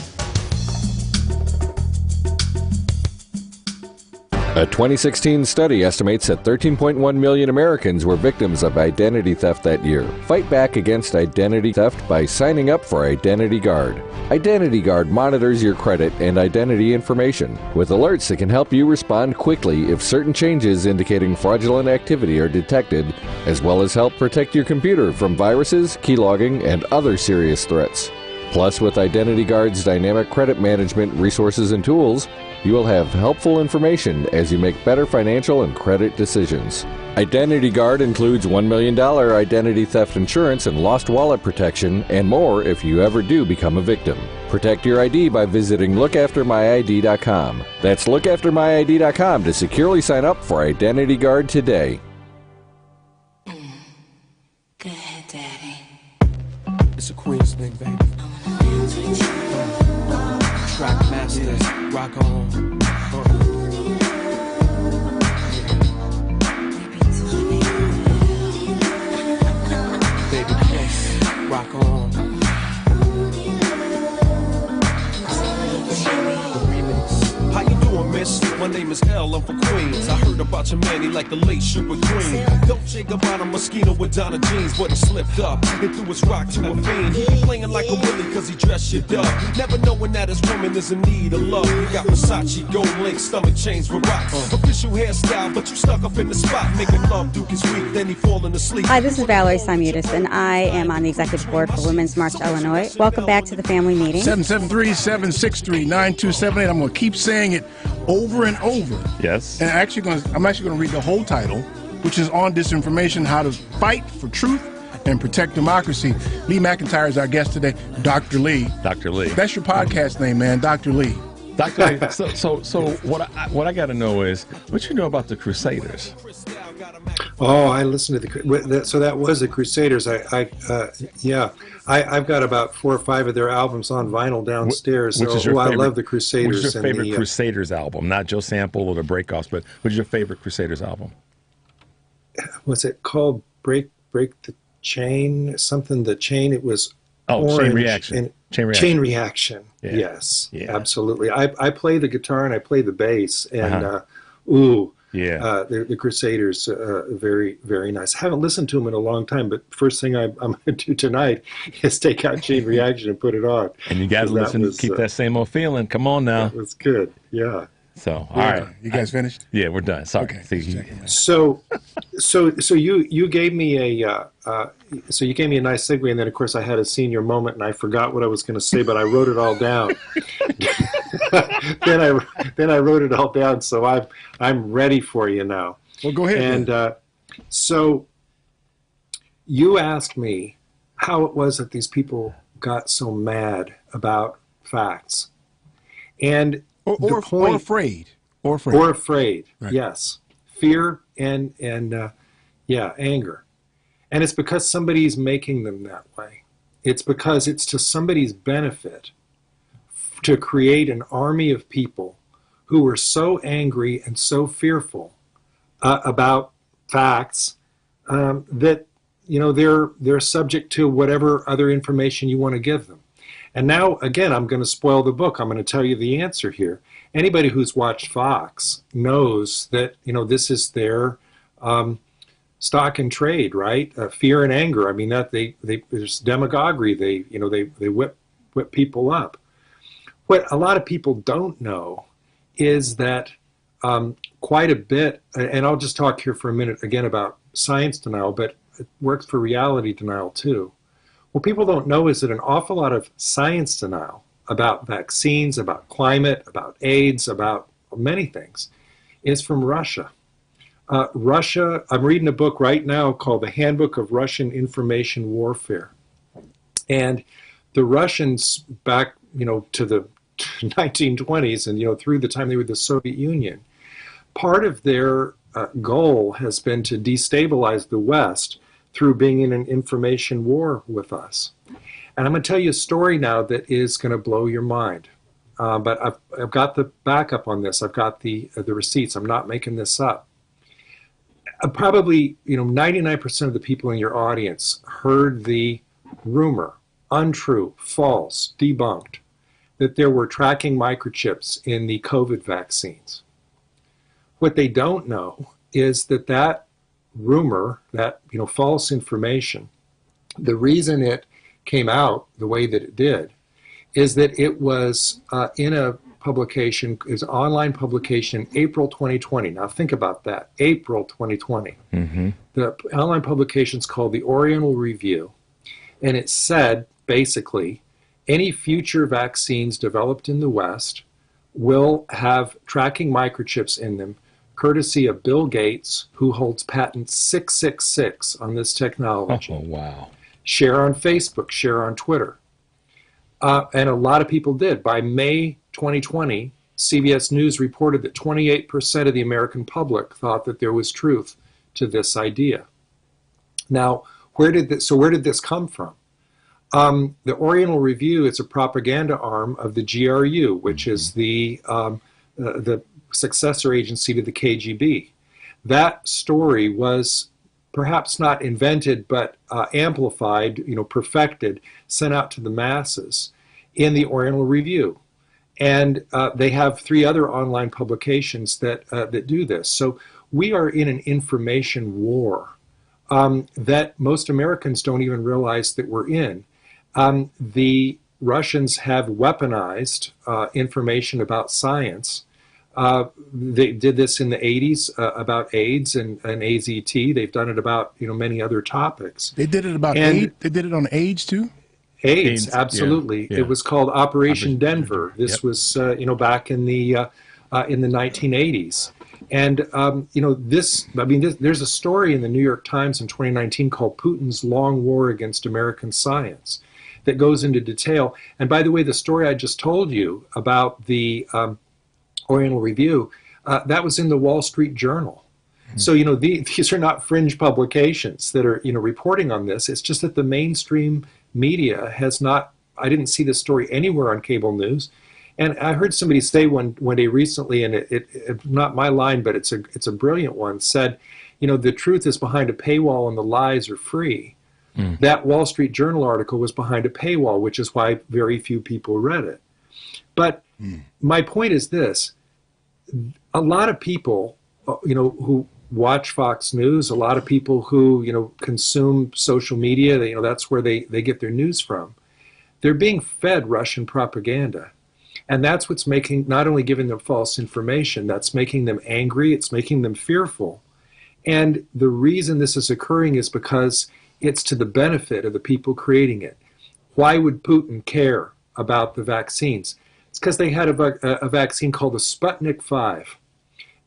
A 2016 study estimates that 13.1 million Americans were victims of identity theft that year. Fight back against identity theft by signing up for Identity Guard. Identity Guard monitors your credit and identity information with alerts that can help you respond quickly if certain changes indicating fraudulent activity are detected, as well as help protect your computer from viruses, keylogging, and other serious threats. Plus, with Identity Guard's dynamic credit management resources and tools, you will have helpful information as you make better financial and credit decisions. Identity Guard includes $1 million identity theft insurance and lost wallet protection, and more if you ever do become a victim. Protect your ID by visiting lookaftermyid.com. That's lookaftermyid.com to securely sign up for Identity Guard today. Go ahead, Daddy. It's a Queen's thing, baby. Track masters, rock on. Baby, yes, rock on. The remix. How you doing, man? miss? My name is L, I'm from Queens. I heard about your man, he like the late Sugar Green. Dolce Gabbana Mosquito with Donna jeans, but he slipped up and threw his rock to a fiend. He be playing like a willy cause he dressed you up. Never knowing that his woman is in need of love. You got Versace, gold link, stomach chains with rocks. Official hairstyle, but you stuck up in the spot. Making love, Duke is weak, then he falling asleep. Hi, this is Valerie Simutis, and I am on the executive board for Women's March Illinois. Welcome back to the family meeting. 773-763-9278. I'm going to keep saying it over and over. Yes. And I'm actually going to read the whole title, which is On Disinformation, How to Fight for Truth and Protect Democracy. Lee McIntyre is our guest today. Dr. Lee. Dr. Lee. That's your podcast name, man, Dr. Lee. Dr. Lee, so what I got to know is, what you know about the Crusaders? Oh, I listened to so that was the Crusaders. I've got about 4 or 5 of their albums on vinyl downstairs. Which is your favorite, I love the Crusaders. Which is your favorite Crusaders album? Not Joe Sample or the Breakoffs, but which is your favorite Crusaders album? What's it called? Break the Chain? Something, the chain, it was Chain Reaction. Chain Reaction. Yeah. Yes, yeah. Absolutely. I play the guitar and I play the bass, and the Crusaders, very, very nice. I haven't listened to them in a long time, but first thing I'm going to do tonight is take out Chain Reaction and put it on. And you got to listen, keep that same old feeling. Come on now. That was good, yeah. So, all right. You guys finished? Yeah, we're done. Sorry. Okay. So you gave me a nice segue, and then of course I had a senior moment, and I forgot what I was going to say, but I wrote it all down. then I wrote it all down, so I'm ready for you now. Well, go ahead. And so you asked me how it was that these people got so mad about facts, and or afraid. Right. Yes. Fear and anger. And it's because somebody's making them that way. It's because it's to somebody's benefit to create an army of people who are so angry and so fearful about facts that they're subject to whatever other information you want to give them. And now, again, I'm going to spoil the book. I'm going to tell you the answer here. Anybody who's watched Fox knows that, this is their stock and trade, right? Fear and anger. I mean, that there's demagoguery. They whip people up. What a lot of people don't know is that quite a bit, and I'll just talk here for a minute again about science denial, but it works for reality denial too. What people don't know is that an awful lot of science denial about vaccines, about climate, about AIDS, about many things, is from Russia. Russia, I'm reading a book right now called The Handbook of Russian Information Warfare. And the Russians back, to the 1920s and, through the time they were the Soviet Union, part of their goal has been to destabilize the West through being in an information war with us. And I'm going to tell you a story now that is going to blow your mind. But I've got the backup on this. I've got the receipts. I'm not making this up. Probably, 99% of the people in your audience heard the rumor, untrue, false, debunked, that there were tracking microchips in the COVID vaccines. What they don't know is that rumor, that false information, the reason it came out the way that it did is that it was in a publication, is an online publication in April 2020. Now think about that, April 2020. Mm-hmm. The online publication is called the Oriental Review, and it said basically any future vaccines developed in the West will have tracking microchips in them, courtesy of Bill Gates, who holds patent 666 on this technology. Oh, wow. Share on Facebook, share on Twitter. And a lot of people did. By May 2020, CBS News reported that 28% of the American public thought that there was truth to this idea. Now, where did this come from? The Oriental Review is a propaganda arm of the GRU, which is the successor agency to the KGB. That story was perhaps not invented, but amplified, perfected, sent out to the masses in the Oriental Review. And they have 3 other online publications that do this. So we are in an information war that most Americans don't even realize that we're in. The Russians have weaponized information about science. They did this in the 80s about AIDS and AZT. They've done it about many other topics. They did it about AIDS. They did it on AIDS too. AIDS, absolutely. Yeah. It was called Operation Denver. This was back in the 1980s. And there's a story in the New York Times in 2019 called "Putin's Long War Against American Science" that goes into detail. And by the way, the story I just told you about the Oriental Review, that was in the Wall Street Journal. So these are not fringe publications that are reporting on this. It's just that the mainstream media has not. I didn't see this story anywhere on cable news. And I heard somebody say one day recently, and it's not my line, but it's a brilliant one, said, the truth is behind a paywall and the lies are free. That Wall Street Journal article was behind a paywall, which is why very few people read it. But my point is this. A lot of people, who watch Fox News, a lot of people who, consume social media, that's where they get their news from. They're being fed Russian propaganda. And that's what's not only giving them false information, that's making them angry, it's making them fearful. And the reason this is occurring is because it's to the benefit of the people creating it. Why would Putin care about the vaccines? It's because they had a vaccine called the Sputnik 5.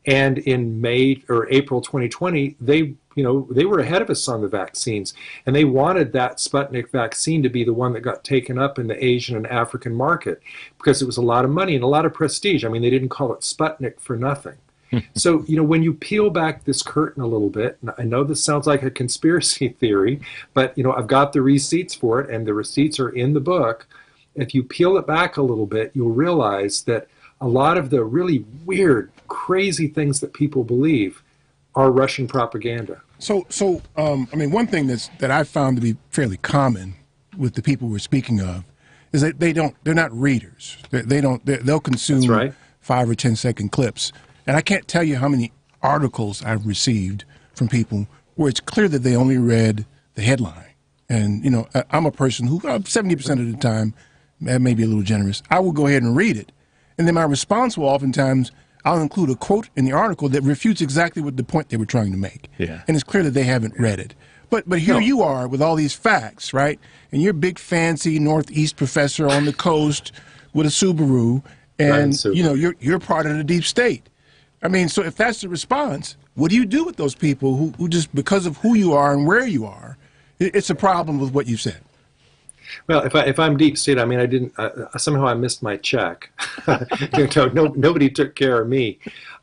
And in May or April 2020, they were ahead of us on the vaccines. And they wanted that Sputnik vaccine to be the one that got taken up in the Asian and African market because it was a lot of money and a lot of prestige. I mean, they didn't call it Sputnik for nothing. So, when you peel back this curtain a little bit, and I know this sounds like a conspiracy theory, but, I've got the receipts for it, and the receipts are in the book. If you peel it back a little bit, you'll realize that a lot of the really weird, crazy things that people believe are Russian propaganda. So one thing that I found to be fairly common with the people we're speaking of is that they're not readers. They'll consume 5 or 10 second clips. And I can't tell you how many articles I've received from people where it's clear that they only read the headline. And, I'm a person who 70% of the time, maybe a little generous, I will go ahead and read it. And then my response will oftentimes, I'll include a quote in the article that refutes exactly what the point they were trying to make. Yeah. And it's clear that they haven't read it. But here you are with all these facts, right? And you're a big fancy Northeast professor on the coast with a Subaru, and you're part of the deep state. I mean, so if that's the response, what do you do with those people who just because of who you are and where you are, it's a problem with what you said? Well, if I'm deep state, I mean, I didn't. Somehow I missed my check. Nobody took care of me.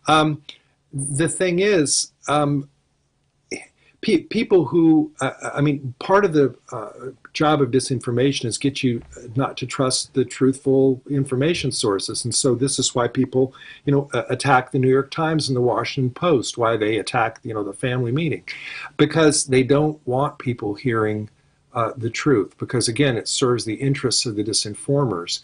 The thing is, people who, part of the job of disinformation is get you not to trust the truthful information sources, and so this is why people, attack the New York Times and the Washington Post. Why they attack, the family meeting, because they don't want people hearing the truth, because again, it serves the interests of the disinformers.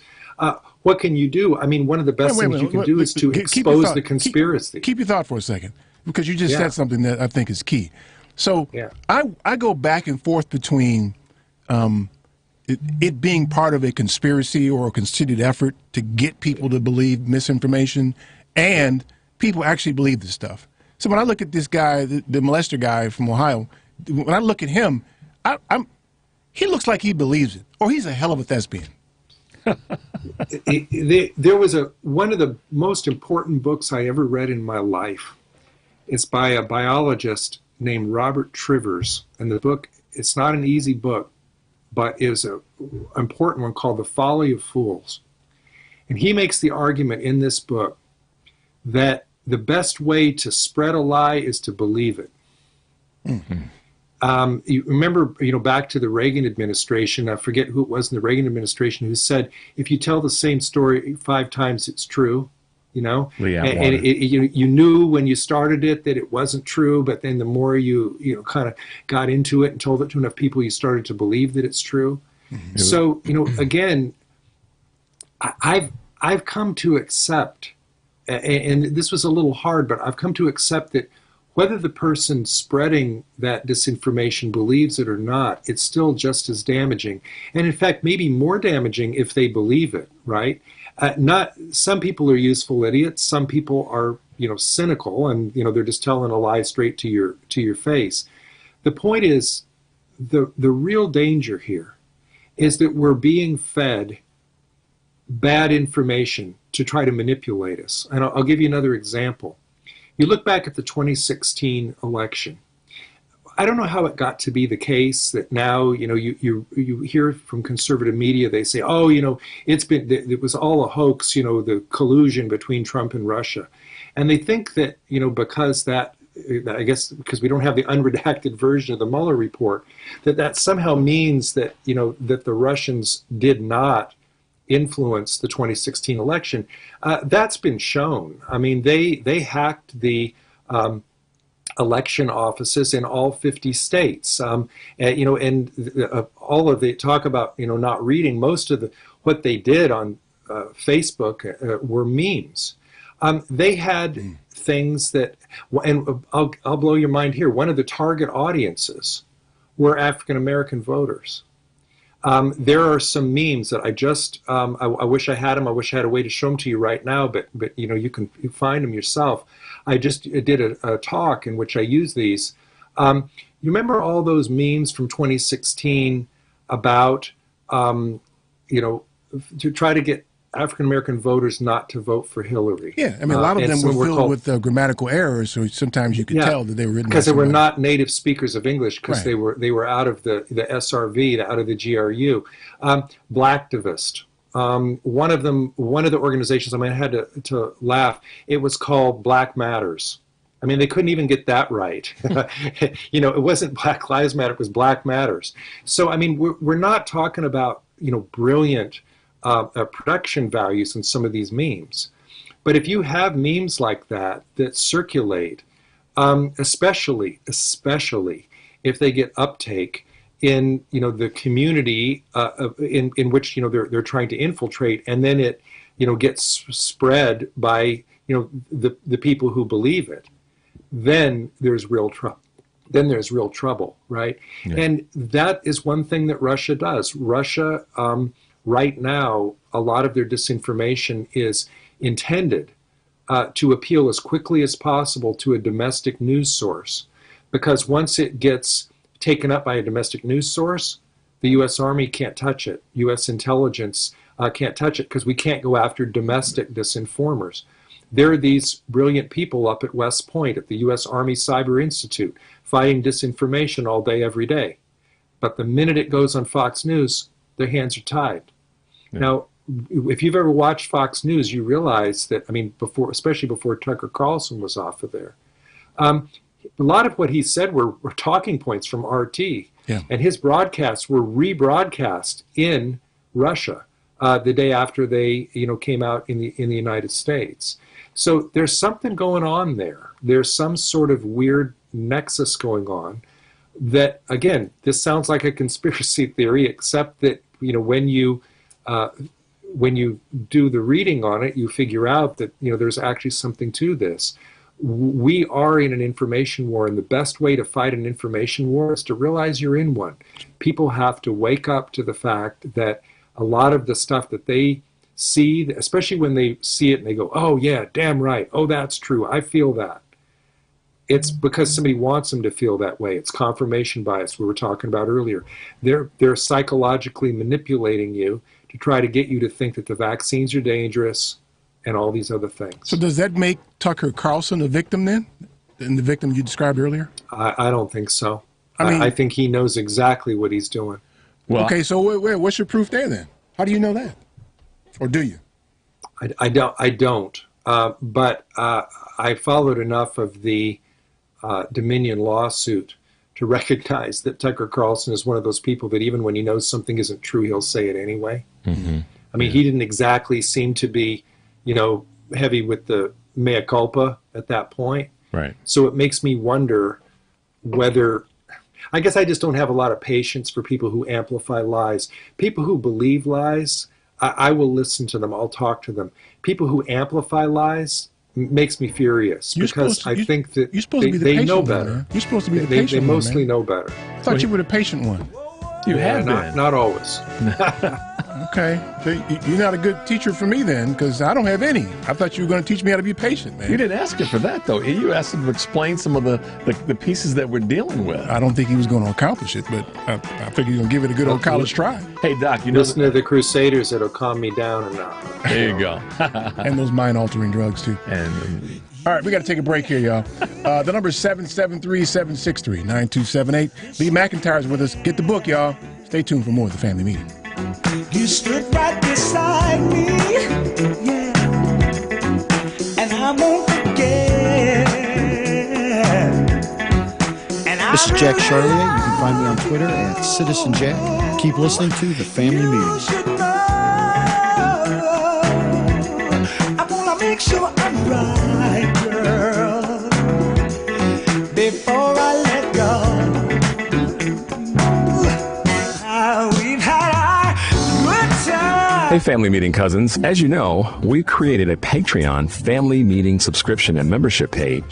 What can you do? I mean, one of the best things you can do is to expose the conspiracy. Keep your thought for a second, because you just said something that I think is key. So I go back and forth between it being part of a conspiracy or a concerted effort to get people to believe misinformation, and people actually believe this stuff. So when I look at this guy, the molester guy from Ohio, when I look at him, he looks like he believes it, or he's a hell of a thespian. There was one of the most important books I ever read in my life. It's by a biologist named Robert Trivers, and the book, it's not an easy book, but is an important one called The Folly of Fools. And he makes the argument in this book that the best way to spread a lie is to believe it. Mm-hmm. You remember, back to the Reagan administration, I forget who it was in the Reagan administration who said, if you tell the same story 5 times, it's true, and you knew when you started it that it wasn't true, but then the more you kind of got into it and told it to enough people, you started to believe that it's true. Mm-hmm. So, again, I've come to accept, and this was a little hard, but I've come to accept that whether the person spreading that disinformation believes it or not, it's still just as damaging. And in fact, maybe more damaging if they believe it, right? Not some people are useful idiots. Some people are, cynical, and they're just telling a lie straight to your face. The point is, the real danger here is that we're being fed bad information to try to manipulate us. And I'll give you another example. You look back at the 2016 election. I don't know how it got to be the case that now, you hear from conservative media, they say, oh, it was all a hoax, the collusion between Trump and Russia. And they think that, because that, I guess because we don't have the unredacted version of the Mueller report, that somehow means that, that the Russians did not influence the 2016 election. That's been shown. I mean, they hacked the election offices in all 50 states. All of the talk about, not reading, most of what they did on Facebook were memes. They had things that, and I'll blow your mind here. One of the target audiences were African-American voters. There are some memes that I just, I wish I had them. I wish I had a way to show them to you right now, but you can find them yourself. I just did a talk in which I use these. You remember all those memes from 2016 about, to try to get African-American voters not to vote for Hillary? Yeah, I mean, a lot of them were filled with grammatical errers, so sometimes you could tell that they were written because they were somebody. not native speakers of English, because Right. they were out of the SRV, out of the GRU. Blacktivist. One of the organizations, I had to laugh. It was called Black Matters. I mean, they couldn't even get that right. It wasn't Black Lives Matter, it was Black Matters. So, I mean, we're not talking about, brilliant production values in some of these memes. But if you have memes like that circulate, especially if they get uptake in the community in which they're trying to infiltrate, and then it gets spread by the people who believe it, then there's real trouble. Then there's real trouble, right? Yeah. And that is one thing that Russia does. Russia, right now, a lot of their disinformation is intended to appeal as quickly as possible to a domestic news source, because once it gets taken up by a domestic news source, the U.S. Army can't touch it. U.S. intelligence can't touch it, because we can't go after domestic disinformers. There are these brilliant people up at West Point at the U.S. Army Cyber Institute fighting disinformation all day, every day. But the minute it goes on Fox News, their hands are tied. Yeah. Now, if you've ever watched Fox News, you realize that, especially before Tucker Carlson was off of there, a lot of what he said were talking points from RT, yeah. And his broadcasts were rebroadcast in Russia the day after they, came out in the United States. So there's something going on there. There's some sort of weird nexus going on that, again, this sounds like a conspiracy theory, except that, when you do the reading on it, you figure out that, there's actually something to this. We are in an information war, and the best way to fight an information war is to realize you're in one. People have to wake up to the fact that a lot of the stuff that they see, especially when they see it and they go, oh yeah, damn right, oh that's true, I feel that. It's because somebody wants them to feel that way. It's confirmation bias we were talking about earlier. They're psychologically manipulating you to try to get you to think that the vaccines are dangerous and all these other things. So does that make Tucker Carlson a victim then? And the victim you described earlier? I don't think so. I think he knows exactly what he's doing. Well, okay, so what's your proof there then? How do you know that? Or do you? I don't. But I followed enough of the Dominion lawsuit to recognize that Tucker Carlson is one of those people that even when he knows something isn't true, he'll say it anyway. Mm-hmm. I mean, he didn't exactly seem to be, heavy with the mea culpa at that point. Right. So it makes me wonder whether, I guess I just don't have a lot of patience for people who amplify lies. People who believe lies, I will listen to them. I'll talk to them. People who amplify lies makes me furious because I think that you're supposed to be the patient know one, better. man. You're supposed to be the patient They one, mostly man. know better. I thought you were the patient one. You have been. Not always. Okay. So you're not a good teacher for me then, because I don't have any. I thought you were going to teach me how to be patient, man. You didn't ask him for that, though. You asked him to explain some of the pieces that we're dealing with. I don't think he was going to accomplish it, but I figured he was going to give it a good old college try. Hey, Doc, you know... Listen to the Crusaders. It'll calm me down enough. There you go. And those mind-altering drugs, too. And all right, we got to take a break here, y'all. The number is 773-763-9278. Lee McIntyre's with us. Get the book, y'all. Stay tuned for more of The Family Meeting. You stood right beside me, yeah, and I won't forget. This is Jack Charlier. You can find me on Twitter at Citizen Jack. Keep listening to The Family Meeting. I wanna make sure I'm right, girl, before I let go. We've had our good time. Hey, Family Meeting cousins. As you know, we created a Patreon Family Meeting subscription and membership page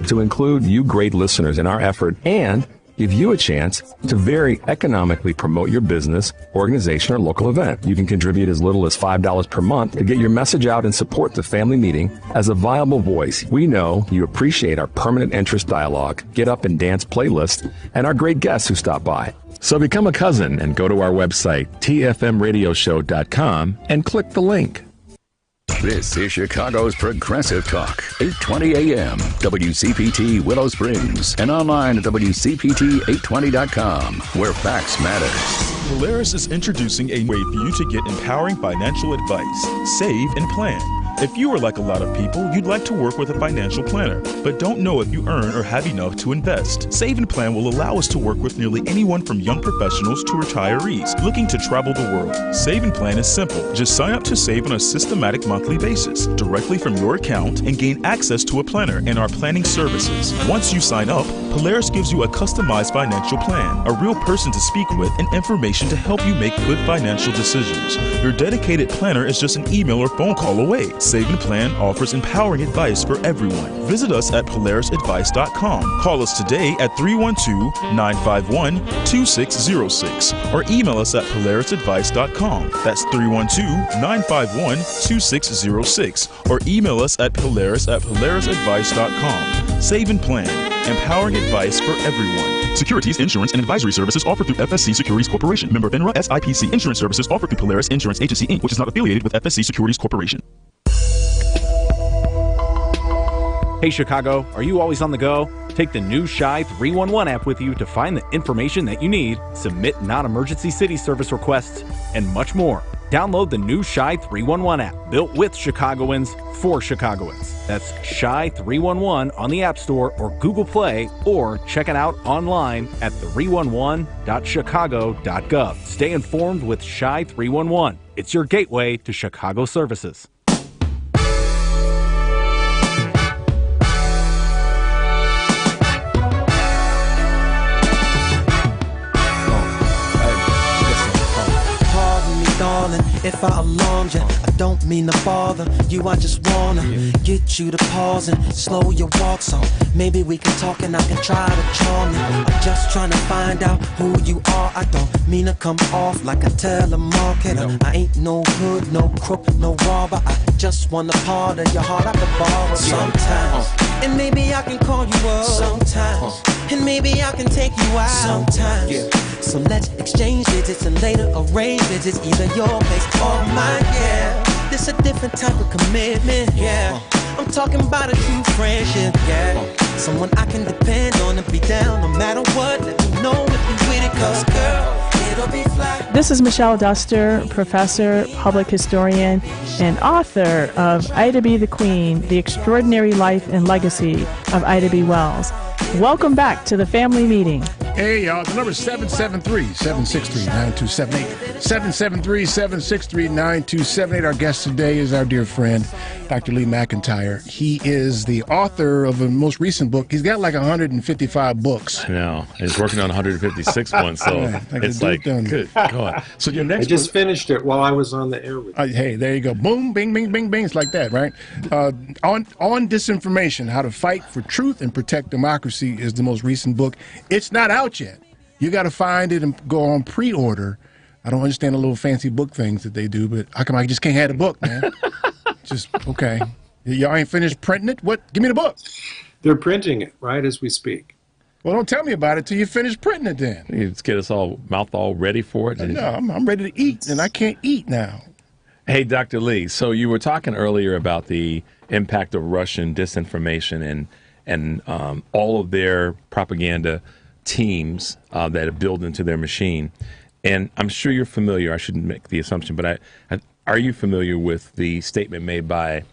to include you great listeners in our effort and give you a chance to very economically promote your business, organization, or local event. You can contribute as little as $5 per month to get your message out and support the Family Meeting as a viable voice. We know you appreciate our permanent interest dialogue, get up and dance playlist, and our great guests who stop by. So become a cousin and go to our website, tfmradioshow.com, and click the link. This is Chicago's Progressive Talk, 820 AM, WCPT Willow Springs, and online at WCPT820.com, where facts matter. Polaris is introducing a way for you to get empowering financial advice, save, and plan. If you are like a lot of people, you'd like to work with a financial planner, but don't know if you earn or have enough to invest. Save and Plan will allow us to work with nearly anyone from young professionals to retirees looking to travel the world. Save and Plan is simple. Just sign up to save on a systematic monthly basis directly from your account and gain access to a planner and our planning services. Once you sign up, Polaris gives you a customized financial plan, a real person to speak with, and information to help you make good financial decisions. Your dedicated planner is just an email or phone call away. Save and Plan offers empowering advice for everyone. Visit us at polarisadvice.com. Call us today at 312-951-2606 or email us at polarisadvice.com. That's 312-951-2606 or email us at polarisadvice.com. Save and Plan, empowering advice for everyone. Securities, insurance, and advisory services offered through FSC Securities Corporation. Member FINRA, SIPC. Insurance services offered through Polaris Insurance Agency, Inc., which is not affiliated with FSC Securities Corporation. Hey Chicago, are you always on the go? Take the new Shy 311 app with you to find the information that you need, submit non-emergency city service requests, and much more. Download the new Shy 311 app, built with Chicagoans for Chicagoans. That's Shy 311 on the App Store or Google Play, or check it out online at 311.chicago.gov. Stay informed with Shy 311. It's your gateway to Chicago services. If I alarmed you, I don't mean to bother you. I just wanna get you to pause and slow your walk, so maybe we can talk and I can try to charm you. I'm just trying to find out who you are. I don't mean to come off like a telemarketer. I ain't no hood, no crook, no robber. I just want a part of your heart I could borrow sometimes. And maybe I can call you up sometimes. And maybe I can take you out sometimes. So let's exchange digits and later arrange visits, either your place or mine, yeah. This a different type of commitment, yeah. I'm talking about a true friendship, yeah. Someone I can depend on and be down no matter what. Let me know if you with it, cause girl, it'll be fly. This is Michelle Duster, professor, public historian, and author of Ida B. the Queen, The Extraordinary Life and Legacy of Ida B. Wells. Welcome back to the Family Meeting. Hey, y'all. The number is 773-763-9278. 773-763-9278. Our guest today is our dear friend, Dr. Lee McIntyre. He is the author of a most recent book. He's got like 155 books. I know. He's working on 156 ones, so it's like, good God. So your next I just finished it while I was on the air with you. Hey, there you go. Boom, bing, bing, bing, bing. It's like that, right? On disinformation, how to fight for truth and protect democracy is the most recent book. It's not out yet. You got to find it and go on pre-order. I don't understand the little fancy book things that they do, but how come I just can't have the book, man? Just, okay. Y'all ain't finished printing it? What? Give me the book. They're printing it right as we speak. Well, don't tell me about it till you finish printing it then. You just get us mouth all ready for it. No, I'm ready to eat, and I can't eat now. Hey, Dr. Lee, so you were talking earlier about the impact of Russian disinformation and all of their propaganda teams that are built into their machine. And I'm sure you're familiar, I shouldn't make the assumption, but are you familiar with the statement made by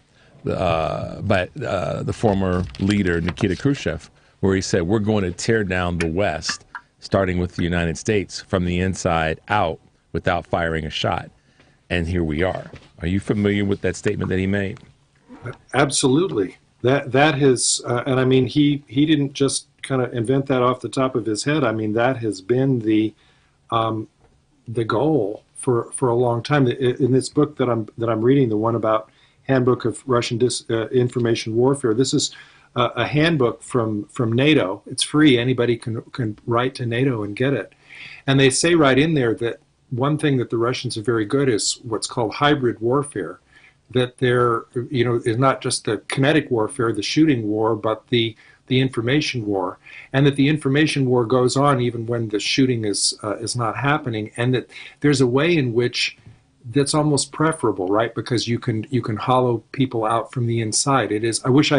the former leader, Nikita Khrushchev, where he said, we're going to tear down the West, starting with the United States, from the inside out without firing a shot? And here we are. Are you familiar with that statement that he made? Absolutely. That has, and I mean, he didn't just kind of invent that off the top of his head. I mean, that has been the goal for a long time. In this book that I'm reading, the one about Handbook of Russian Information Warfare, this is a handbook from NATO. It's free. Anybody can write to NATO and get it. And they say right in there that one thing that the Russians are very good is what's called hybrid warfare. That there, is not just the kinetic warfare, the shooting war, but the information war, and that the information war goes on even when the shooting is not happening, and that there's a way in which that's almost preferable, right? Because you can hollow people out from the inside. It is. I was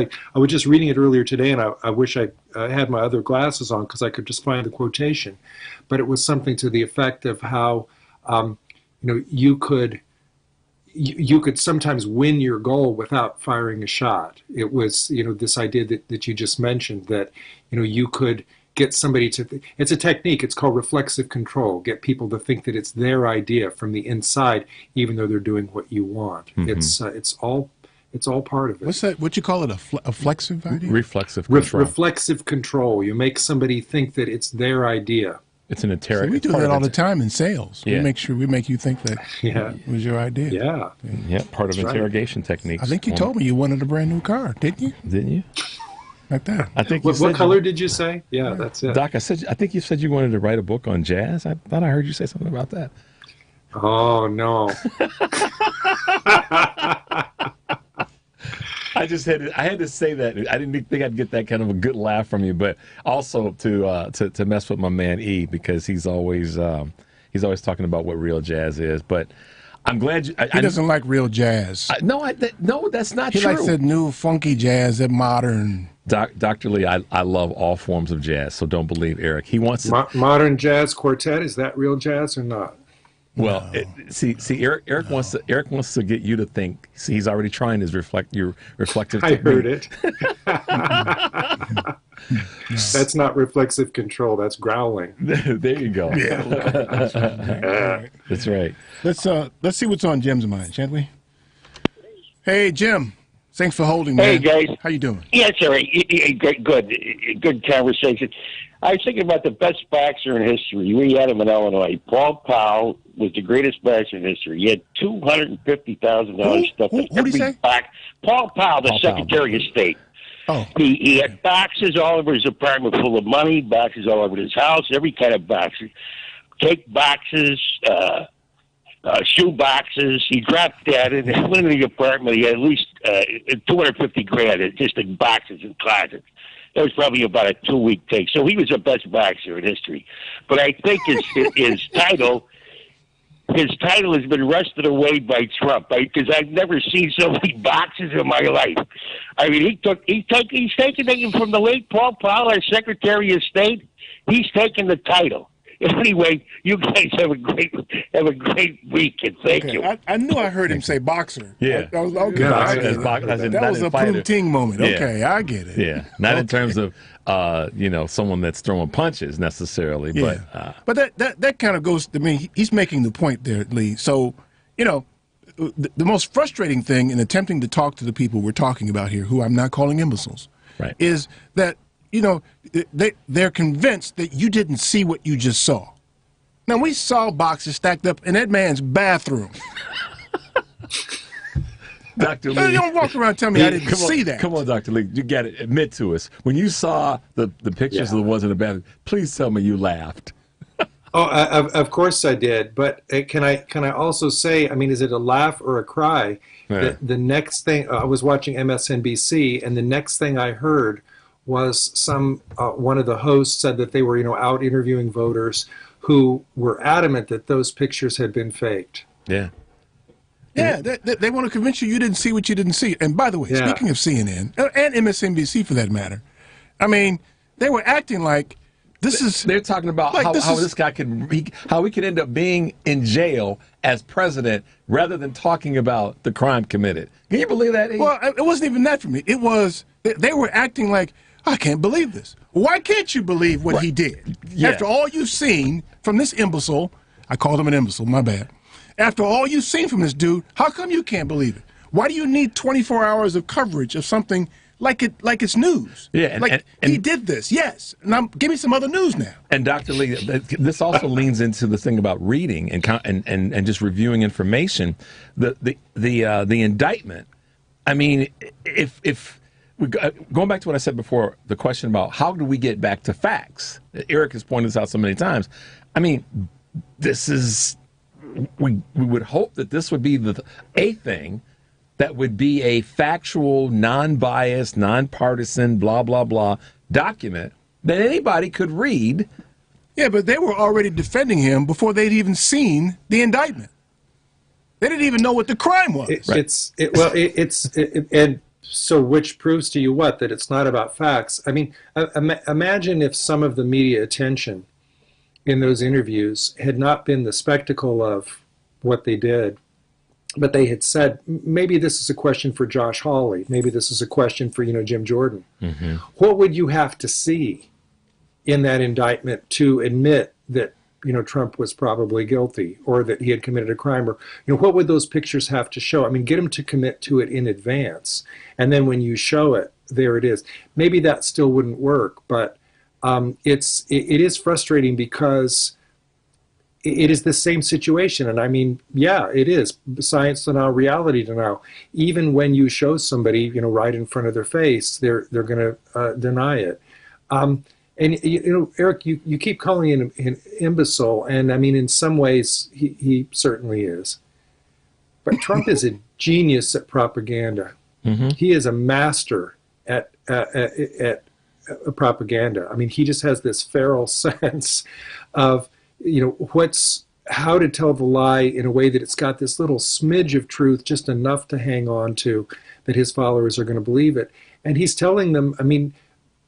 just reading it earlier today, and I wish I had my other glasses on because I could just find the quotation, but it was something to the effect of how you could sometimes win your goal without firing a shot. It was, this idea that you just mentioned, that, you could get somebody to, it's a technique, it's called reflexive control, get people to think that it's their idea from the inside, even though they're doing what you want. Mm-hmm. It's all part of it. What's that? What you call it? A flexive idea? Reflexive control. Reflexive control. You make somebody think that it's their idea. It's an interrogation. So we do that all the time in sales. Yeah. We make you think that it was your idea. Yeah. Part of interrogation techniques. I think you told me you wanted a brand new car, didn't you? Didn't you? Like that. I think. What color did you say? Yeah, that's it. Doc, I think you said you wanted to write a book on jazz. I thought I heard you say something about that. Oh no. I had to say that. I didn't think I'd get that kind of a good laugh from you, but also to mess with my man E, because he's always talking about what real jazz is. But I'm glad he doesn't like real jazz. No, that's not true. He likes that new funky jazz, that modern. Dr. Lee, I love all forms of jazz, so don't believe Eric. He wants modern jazz quartet. Is that real jazz or not? Well, Eric wants to get you to think. See, he's already trying his reflective. I heard it. That's not reflexive control. That's growling. There you go. Yeah. That's right. Let's see what's on Jim's mind, shan't we? Hey, Jim. Thanks for holding, man. Hey, guys. How you doing? Yeah, sorry. Good conversation. I was thinking about the best boxer in history. We had him in Illinois. Paul Powell was the greatest boxer in history. He had $250,000 stuff in every box. Paul Powell, the Secretary of State. Oh. He had boxes all over his apartment full of money, boxes all over his house, every kind of boxes. Cake boxes, shoe boxes. He dropped that and went into the apartment. He had at least $250,000 just in boxes and closets. That was probably about a 2-week take. So he was the best boxer in history. But I think his title has been wrested away by Trump, because I've never seen so many boxes in my life. I mean, he's taking it from the late Paul Powell, our Secretary of State. He's taken the title. Anyway, you guys have a great week, and thank you. I knew I heard him say boxer. Yeah. I was, okay. Yeah, I get it. That was a Poonting moment. Yeah. Okay, I get it. Yeah, not in terms of someone that's throwing punches necessarily, Yeah. But that kind of goes to me. He's making the point there, Lee. So, the most frustrating thing in attempting to talk to the people we're talking about here, who I'm not calling imbeciles, right, is that they're convinced that you didn't see what you just saw. Now, we saw boxes stacked up in that man's bathroom. Dr. Lee, you don't walk around and tell me I didn't see that. Come on, Dr. Lee, you got to admit to us. When you saw the pictures of the ones in the bathroom, please tell me you laughed. Of course I did. But can I also say, I mean, is it a laugh or a cry? Yeah. The next thing, I was watching MSNBC, and the next thing I heard was one of the hosts said that they were out interviewing voters who were adamant that those pictures had been faked. Yeah. Yeah, they want to convince you didn't see what you didn't see. And by the way, speaking of CNN and MSNBC for that matter, I mean, they were acting like they're talking about how this guy how he could end up being in jail as president rather than talking about the crime committed. Can you believe that? Well, it wasn't even that for me. It was they were acting like, I can't believe this. Why can't you believe what he did? Yeah. After all you've seen from this imbecile, I called him an imbecile, my bad. After all you've seen from this dude, how come you can't believe it? Why do you need 24 hours of coverage of something like it's news? Yeah, and he did this, yes. Now give me some other news now. And Dr. Lee, this also leans into the thing about reading and just reviewing information. The indictment. I mean, if going back to what I said before, the question about how do we get back to facts? Eric has pointed this out so many times. I mean, this is. We would hope that this would be a thing that would be a factual, non-biased, non-partisan, blah, blah, blah document that anybody could read. Yeah, but they were already defending him before they'd even seen the indictment. They didn't even know what the crime was. And so which proves to you what? That it's not about facts. I mean, imagine if some of the media attention in those interviews had not been the spectacle of what they did, but they had said, maybe this is a question for Josh Hawley, maybe this is a question for Jim Jordan. Mm-hmm. What would you have to see in that indictment to admit that Trump was probably guilty or that he had committed a crime? Or what would those pictures have to show? I mean, get him to commit to it in advance, and then when you show it, there it is. Maybe that still wouldn't work, but it is frustrating because it is the same situation. And I mean, yeah, it is science denial, reality denial. Even when you show somebody, right in front of their face, they're going to deny it. And Eric, you keep calling him an imbecile, and I mean, in some ways, he certainly is. But Trump is a genius at propaganda. Mm-hmm. He is a master at propaganda. I mean, he just has this feral sense of, how to tell the lie in a way that it's got this little smidge of truth, just enough to hang on to, that his followers are going to believe it. And he's telling them, I mean,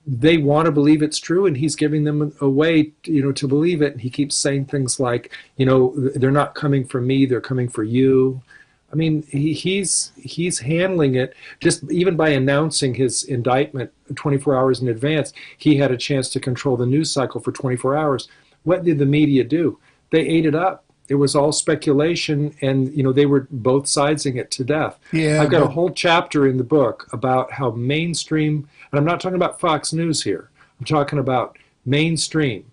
they want to believe it's true, and he's giving them a way, to believe it. And he keeps saying things like, they're not coming for me, they're coming for you. I mean, he's handling it just even by announcing his indictment 24 hours in advance. He had a chance to control the news cycle for 24 hours. What did the media do? They ate it up. It was all speculation, and they were both sidesing it to death. Yeah, I've got a whole chapter in the book about how mainstream, and I'm not talking about Fox News here. I'm talking about mainstream,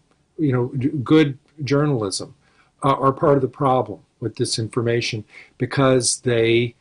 good journalism are part of the problem with disinformation, because they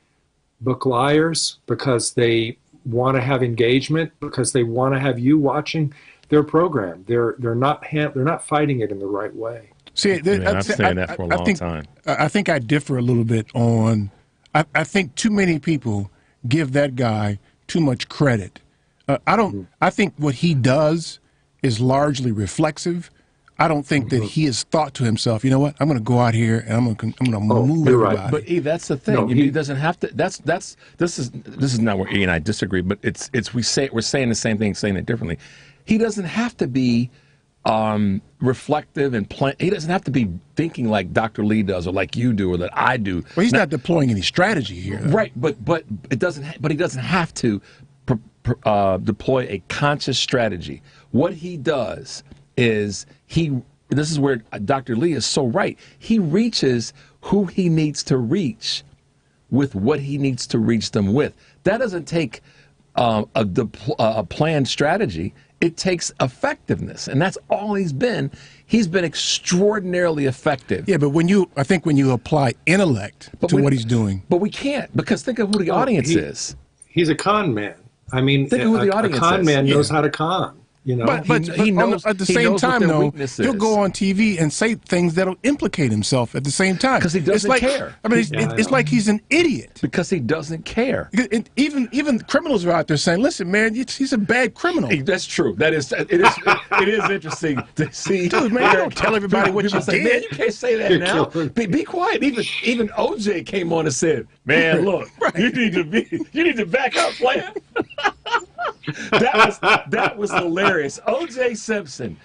book liars, because they want to have engagement, because they want to have you watching their program. They're not fighting it in the right way. See, I've been saying that for a long time. I think I differ a little bit on. I think too many people give that guy too much credit. I don't. I think what he does is largely reflexive. I don't think that he has thought to himself, you know what? I'm going to go out here and I'm going to move everybody. Right. But that's the thing. No, he doesn't have to. This is not where E and I disagree. But we're saying the same thing, saying it differently. He doesn't have to be reflective and he doesn't have to be thinking like Dr. Lee does or like you do or that I do. Well, he's not deploying any strategy here, though. Right? But it doesn't. But he doesn't have to deploy a conscious strategy. What he does is this is where Dr. Lee is so right. He reaches who he needs to reach with what he needs to reach them with. That doesn't take a planned strategy. It takes effectiveness, and that's all he's been. He's been extraordinarily effective. Yeah, but I think when you apply intellect to what he's doing. But we can't, because think of who the audience is. He's a con man. I mean, think of who the audience a con is. man knows how to con. You know, but he knows at the same time, though, he'll is. go on TV and say things that'll implicate himself at the same time. Because he doesn't care. I mean, it's like he's an idiot. Because he doesn't care. Even criminals are out there saying, "Listen, man, he's a bad criminal." That's true. It is interesting to see. Dude, man, you don't tell everybody what you say, did. Man, you can't say that now. Be quiet. Even OJ came on and said, "Man, look, you need to back up, player." That was hilarious. O.J. Simpson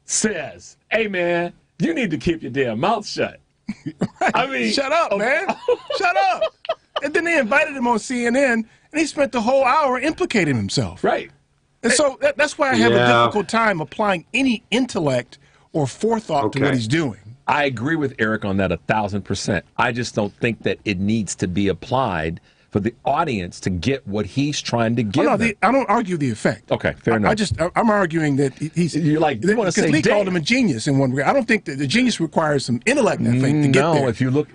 says, "Hey, man, you need to keep your damn mouth shut." Right. I mean, shut up, man. Shut up. And then they invited him on CNN, and he spent the whole hour implicating himself. Right. And so that's why I have a difficult time applying any intellect or forethought to what he's doing. I agree with Eric on that 1,000%. I just don't think that it needs to be applied for the audience to get what he's trying to give them. I don't argue the effect. Okay, fair enough. I'm arguing that he's. You're like, you want to say, Lee called him a genius in one regard. I don't think that the genius requires some intellect, I think, to get there. No, if you look,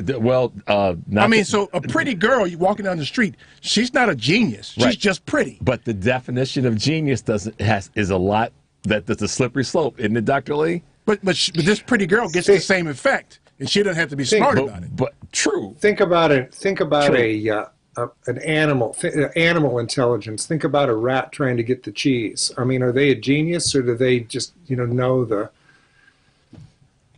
so a pretty girl, you walking down the street, she's not a genius. She's just pretty. But the definition of genius is a lot. That's a slippery slope, isn't it, Dr. Lee? But this pretty girl gets the same effect, and she doesn't have to be smart about it. But true. Think about it. Think about an animal intelligence. Think about a rat trying to get the cheese. I mean, are they a genius, or do they just know the?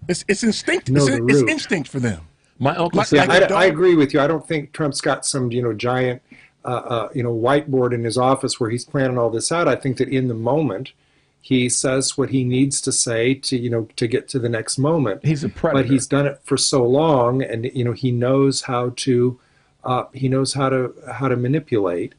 It's instinct. It's instinct for them. My uncle said, I agree with you. I don't think Trump's got some giant whiteboard in his office where he's planning all this out. I think that in the moment, he says what he needs to say to get to the next moment. He's a predator. But he's done it for so long, and he knows how to. He knows how to manipulate.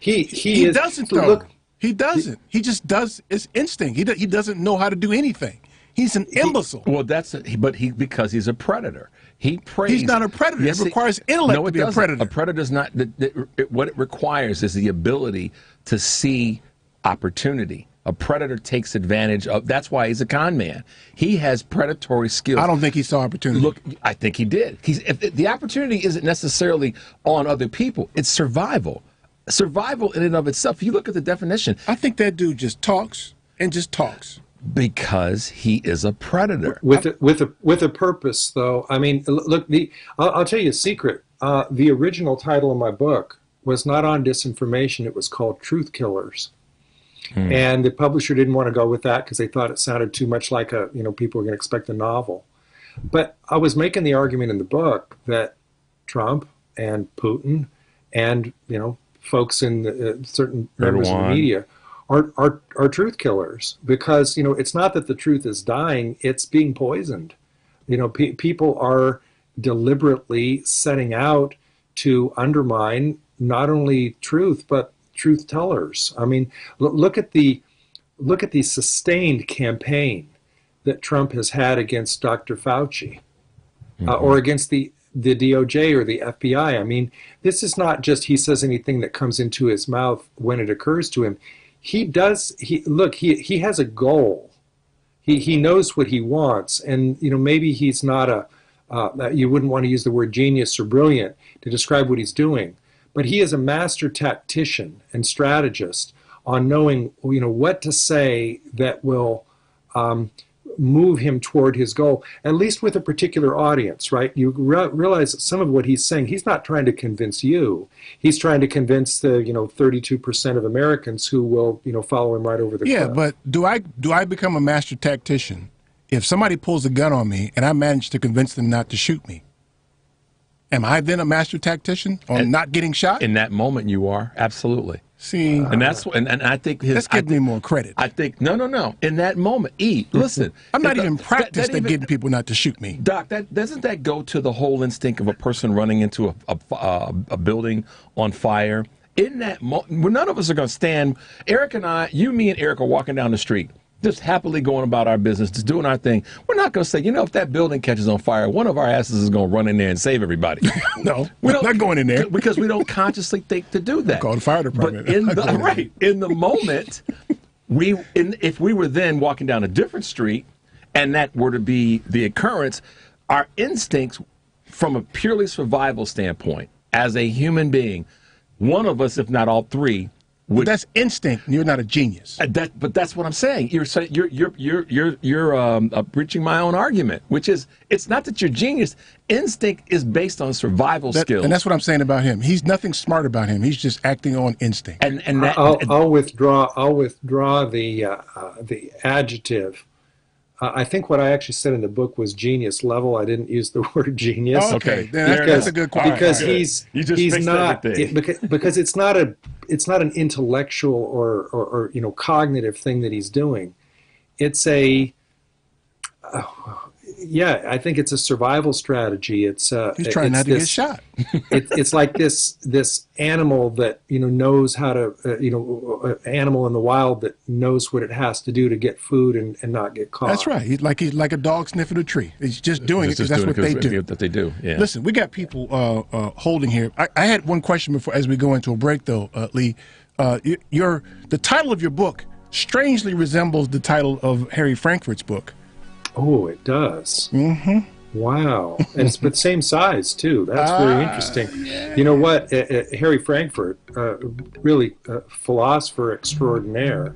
He doesn't though. Look, he doesn't. He just does. It's instinct. He doesn't know how to do anything. He's an imbecile. Because he's a predator. He preys. He's not a predator. It requires intellect to be a predator. A predator's not. What it requires is the ability to see opportunity. A predator takes advantage of. That's why he's a con man. He has predatory skills. I don't think he saw opportunity. Look, I think he did. The opportunity isn't necessarily on other people. It's survival. Survival in and of itself. If you look at the definition, I think that dude just talks and just talks. Because he is a predator with a purpose, though. I mean, look. I'll tell you a secret. The original title of my book was not on disinformation. It was called Truth Killers. And the publisher didn't want to go with that because they thought it sounded too much like people were going to expect a novel. But I was making the argument in the book that Trump and Putin and folks in certain members of the media are truth killers, because it's not that the truth is dying; it's being poisoned. People are deliberately setting out to undermine not only truth but truth tellers. I mean, look at the sustained campaign that Trump has had against Dr. Fauci, or against the DOJ or the FBI. I mean, this is not just he says anything that comes into his mouth when it occurs to him. He has a goal. He knows what he wants, and maybe he's not you wouldn't want to use the word genius or brilliant to describe what he's doing. But he is a master tactician and strategist on knowing, what to say that will move him toward his goal, at least with a particular audience, right? You realize that some of what he's saying, he's not trying to convince you. He's trying to convince the 32% of Americans who will follow him right over the cliff. Yeah, but do I become a master tactician if somebody pulls a gun on me and I manage to convince them not to shoot me? Am I then a master tactician on not getting shot? In that moment, you are. Absolutely. See, and that's and I think let's give me more credit. I think no. In that moment, listen. I'm not even practiced at getting people not to shoot me. Doc, doesn't that go to the whole instinct of a person running into a building on fire? In that moment, none of us are going to stand. Eric and I, me and Eric are walking down the street, just happily going about our business, just doing our thing. We're not going to say, if that building catches on fire, one of our asses is going to run in there and save everybody. No, we're not going in there. Because we don't consciously think to do that. Call the fire department. But in the moment, if we were then walking down a different street and that were to be the occurrence, our instincts from a purely survival standpoint, as a human being, one of us, if not all three, would. That's instinct. You're not a genius. But that's what I'm saying. You're breaching my own argument, which is it's not that you're genius. Instinct is based on survival skills, and that's what I'm saying about him. He's nothing smart about him. He's just acting on instinct. And I'll withdraw the adjective. I think what I actually said in the book was genius level. I didn't use the word genius. Oh, okay, that's a good quality. Because he's not because it's not an intellectual or cognitive thing that he's doing. It's I think it's a survival strategy. He's trying not to get shot. It's like this animal that knows how to animal in the wild that knows what it has to do to get food and not get caught. That's right. He's like a dog sniffing a tree. He's just doing it because that's what they do. That they do. Yeah. Listen, we got people holding here. I had one question before as we go into a break, though, Lee. The title of your book strangely resembles the title of Harry Frankfurt's book. Oh, it does. Mm-hmm. Wow. And it's the same size, too. That's very interesting. Yeah. You know what? Harry Frankfurt, really philosopher extraordinaire.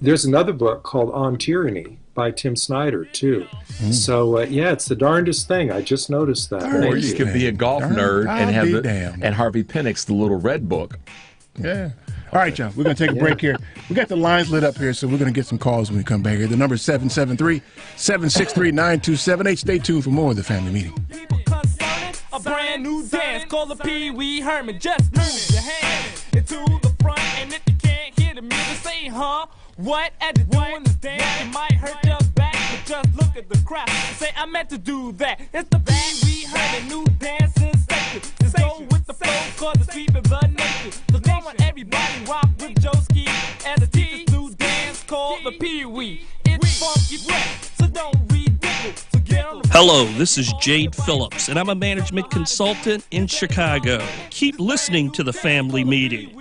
There's another book called On Tyranny by Tim Snyder, too. So, it's the darndest thing. I just noticed that. Or you could be a golf nerd and have and Harvey Pennick's The Little Red Book. Yeah. All right, John, we're going to take a break here. We got the lines lit up here, so we're going to get some calls when we come back here. The number is 773-763-9278. Stay tuned for more of the Family Meeting. A brand new dance called the Pee Wee Herman. Just move your hand into the front, and if you can't hear the music, say, huh? What? At the doing this dance, it might hurt your back, but just look at the crowd and say, I meant to do that. It's the Pee Wee Herman new dance sensation. Just go with the flow, cause it's sweeping the nation. So come on, everybody, rock with Joeski as a teacher's new dance called the Pee Wee. It's funky fresh, so don't ridicule. So get on the Hello, this is Jade Phillips, and I'm a management consultant in Chicago. Keep listening to the Family Meeting.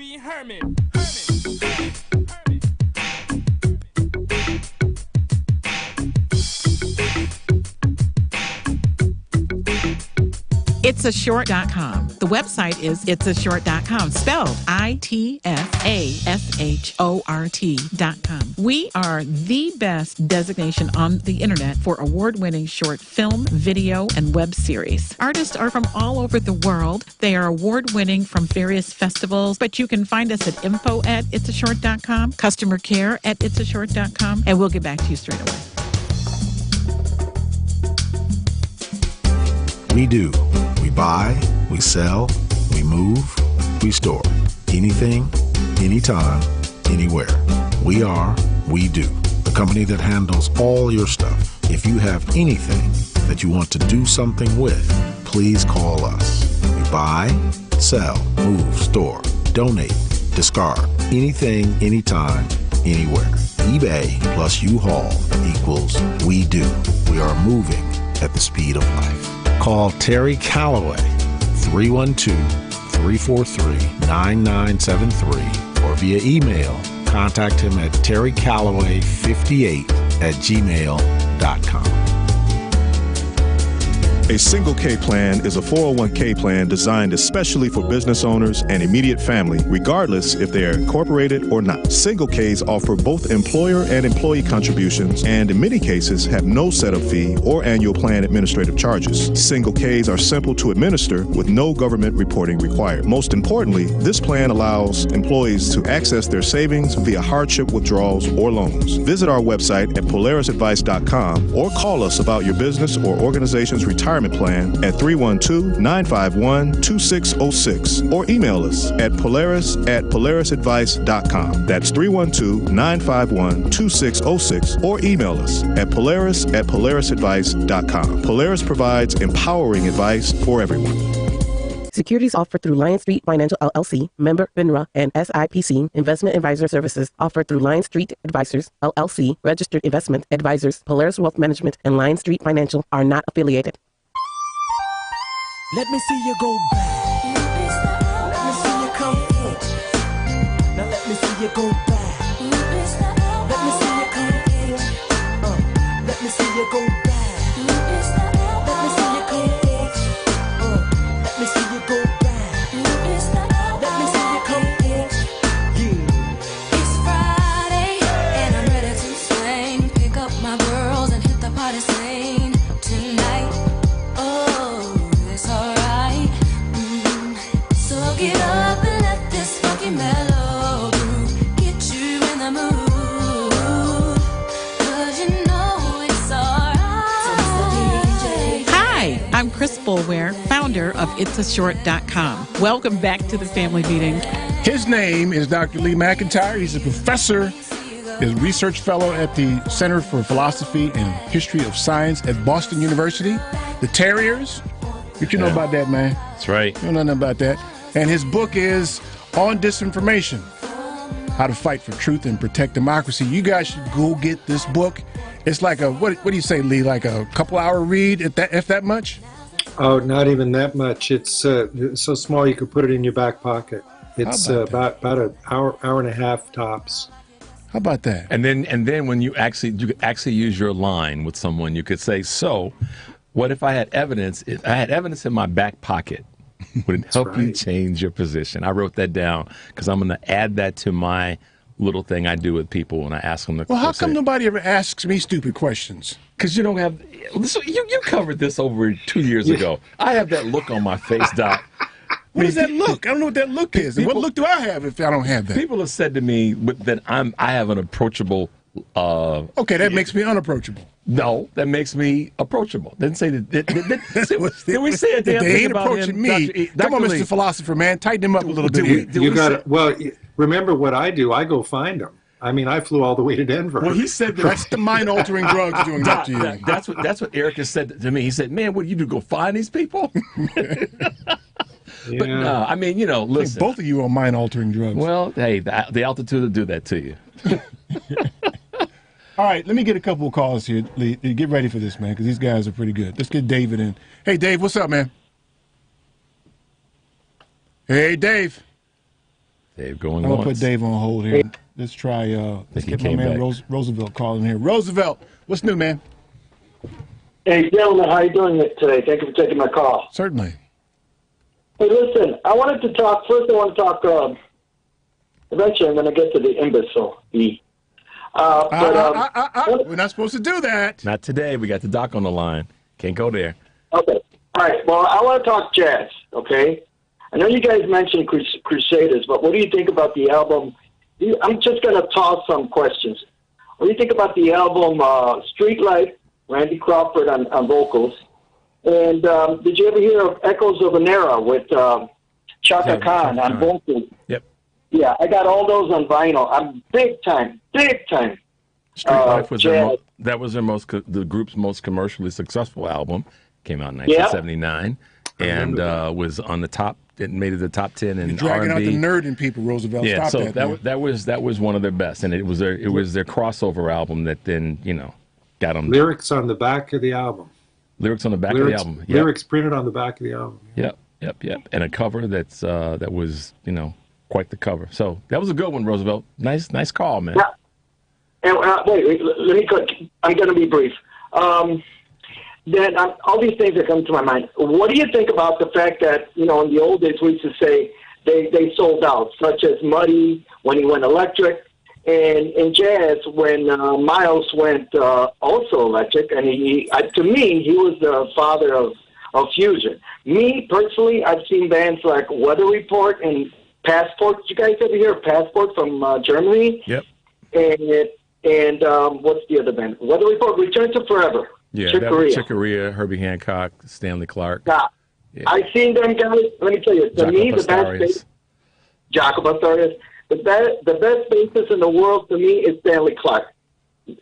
Itsashort.com. The website is itsashort.com, spelled ITSASHORT.com. We are the best designation on the internet for award-winning short film, video, and web series. Artists are from all over the world. They are award-winning from various festivals, but you can find us at info@itsashort.com, customer care at itsashort.com, and we'll get back to you straight away. We do. We buy, we sell, we move, we store. Anything, anytime, anywhere. We do. The company that handles all your stuff. If you have anything that you want to do something with, please call us. We buy, sell, move, store, donate, discard. Anything, anytime, anywhere. eBay plus U-Haul equals we do. We are moving at the speed of life. Call Terry Calloway, 312-343-9973, or via email, contact him at terrycalloway58@gmail.com. A single K plan is a 401k plan designed especially for business owners and immediate family, regardless if they are incorporated or not. Single Ks offer both employer and employee contributions and in many cases have no setup fee or annual plan administrative charges. Single Ks are simple to administer with no government reporting required. Most importantly, this plan allows employees to access their savings via hardship withdrawals or loans. Visit our website at polarisadvice.com or call us about your business or organization's retirement retirement plan at 312-951-2606 or email us at polaris@polarisadvice.com. That's 312-951-2606 or email us at polaris@polarisadvice.com. Polaris provides empowering advice for everyone. Securities offered through Lion Street Financial LLC, member FINRA, and SIPC. Investment advisor services offered through Lion Street Advisors LLC, registered investment advisors. Polaris Wealth Management and Lion Street Financial are not affiliated. Let me see you go back. Let me see you come forward. Now let me see you go back. Let me see you come forward. Let me see you go back. Let me see you come forward. Let me see you go back. Let me see you come forward. It's Friday and I'm ready to swing. Pick up my girls and hit the party scene tonight. Oh, it's alright. So get up and let this funky mellow groove get you in the mood. 'Cause you know it's alright. So Mr. DJ. Hi, I'm Chris Boulware, founder of itsashort.com. Welcome back to the family meeting. His name is Dr. Lee McIntyre. He's a professor, is research fellow at the Center for Philosophy and History of Science at Boston University. The Terriers. What you know about that, man? That's right. You know nothing about that. And his book is On Disinformation, How to Fight for Truth and Protect Democracy. You guys should go get this book. It's like a, what do you say, Lee, like a couple-hour read, if that much? Oh, not even that much. It's so small you could put it in your back pocket. It's about an hour and a half tops. How about that? And then when you could actually use your line with someone, you could say, so what if I had evidence? If I had evidence in my back pocket, would it help you change your position? I wrote that down because I'm going to add that to my little thing I do with people when I ask them the Well, how come nobody ever asks me stupid questions? Because you don't have. Listen, you covered this over 2 years ago. I have that look on my face, Doc. What is that look? I don't know what that look is. And what look do I have if I don't have that? People have said to me that I have an approachable. Okay, that makes me unapproachable. No, that makes me approachable. Didn't say that. Did we say a damn they thing ain't about approaching him, me. Come on, Mr. Philosopher, man. Tighten him up a little bit. You got it. Well, remember what I do. I go find them. I mean, I flew all the way to Denver. Well, he said that's the mind-altering drugs doing that to you. That's what Eric has said to me. He said, "Man, what do you do? Go find these people?" But no, I mean, listen. Both of you are mind-altering drugs. Well, hey, the altitude will do that to you. All right, let me get a couple of calls here, Lee. Get ready for this, man, because these guys are pretty good. Let's get David in. Hey, Dave, what's up, man? Hey, Dave. Dave going I'm once. going to put Dave on hold here. Let's try, let's get my man Roosevelt calling here. Roosevelt, what's new, man? Hey, gentlemen, how you doing today? Thank you for taking my call. Certainly. Hey, listen, I want to talk eventually I'm going to get to the imbecile. We're not supposed to do that. Not today. We got the doc on the line. Can't go there. Okay. All right. Well, I want to talk jazz, okay? I know you guys mentioned Crusaders, but what do you think about the album? I'm just going to toss some questions. What do you think about the album Street Life, Randy Crawford on vocals? And did you ever hear of Echoes of an Era with Chaka Khan on vocals? Yep. Yeah, I got all those on vinyl. I'm big time. Street Life was the group's most commercially successful album. Came out in 1979 and was on the top. It made it the top 10 in You're dragging R&B. out the nerd in people, Roosevelt. Yeah, Stop so that. that was one of their best, and it was their crossover album that then got them lyrics on the back of the album. Lyrics on the back of the album. Yep. Lyrics printed on the back of the album. Yep, and a cover that was quite the cover. So that was a good one, Roosevelt. Nice call, man. Yeah. And wait, let me. I'm going to be brief. Then all these things that come to my mind. What do you think about the fact that in the old days we used to say they sold out, such as Muddy when he went electric, and in jazz when Miles went also electric, and to me he was the father of fusion. Me personally, I've seen bands like Weather Report and Passport. Did you guys ever hear of Passport from Germany? Yep. And what's the other band? Weather Report, Return to Forever. Yeah, Chick that Corea. was Chick Corea, Herbie Hancock, Stanley Clark. Now, I've seen them guys. Let me tell you, to me, the best bass, Jacob Asturias, the best bassist in the world to me is Stanley Clark,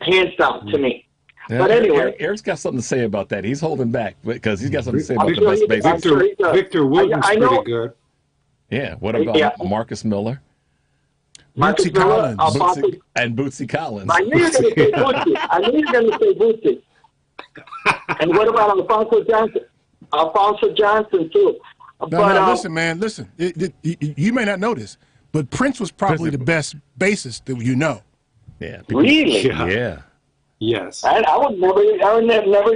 hands down to me. Yeah, But anyway, Eric's got something to say about that. He's holding back because he's got something to say about the best bassist. Victor Wooten's pretty good. Yeah. What about Marcus Miller? Marcus Miller, and Bootsy Collins. I knew you were going to say Bootsy. I knew you were going to say Bootsy. And what about Alfonso Johnson? Alfonso Johnson, too. No, listen, man, listen. You may not know this, but Prince was probably the best bassist that you know. Yeah. Really? Yeah. Yes. I would never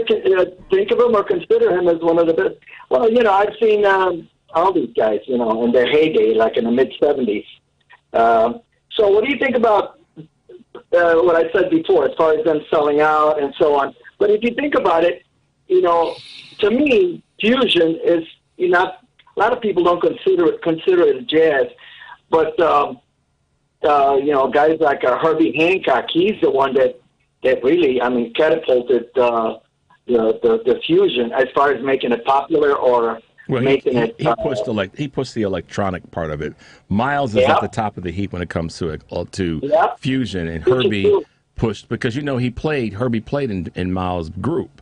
think of him or consider him as one of the best. Well, I've seen all these guys, in their heyday, like in the mid-'70s. So what do you think about what I said before, as far as them selling out and so on? But if you think about it, to me, fusion is a lot of people don't consider it jazz, but guys like Herbie Hancock, he's the one that really, catapulted the fusion as far as making it popular or making it. He pushed the electronic part of it. Miles is at the top of the heap when it comes to fusion, and Herbie pushed because Herbie played in Miles' group.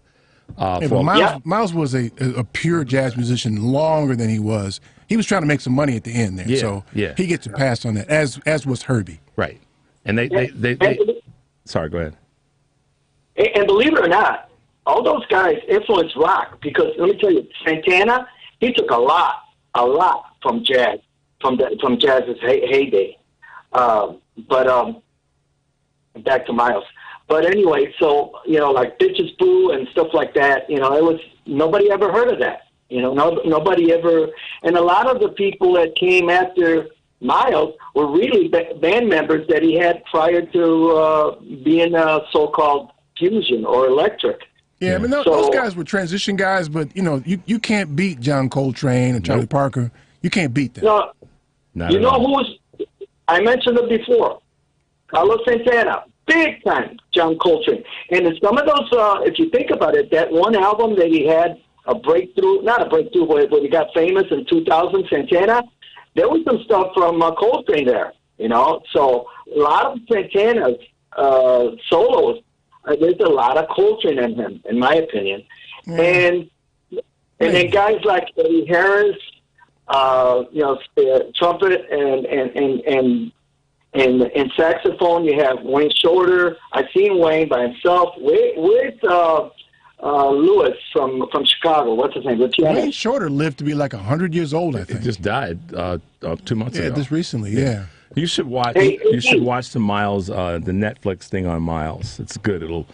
Miles was a pure jazz musician longer than he was. He was trying to make some money at the end there, so he gets a pass on that, as was Herbie. Right, and they sorry, go ahead. And believe it or not, all those guys influenced rock because let me tell you, Santana, he took a lot from jazz, from jazz's heyday. But back to Miles. But anyway, so like Bitches Boo and stuff like that. It was nobody ever heard of that. Nobody ever. And a lot of the people that came after Miles were really band members that he had prior to being so-called fusion or electric. Yeah, those guys were transition guys, but you can't beat John Coltrane and Charlie Parker. You can't beat them. No, who was? I mentioned it before. Carlos Santana, big time John Coltrane, and in some of those, if you think about it, that one album that he had a breakthrough, not a breakthrough, but he got famous in 2000, Santana. There was some stuff from Coltrane there, So a lot of Santana's solos. There's a lot of Coltrane in him, in my opinion. And then guys like Eddie Harris, trumpet and saxophone. You have Wayne Shorter. I've seen Wayne by himself with Lewis from Chicago. What's his name? Wayne Shorter lived to be like 100 years old, I think. He just died 2 months ago. Yeah, just recently. Yeah. You should watch. You should watch the Miles, the Netflix thing on Miles. It's good. It'll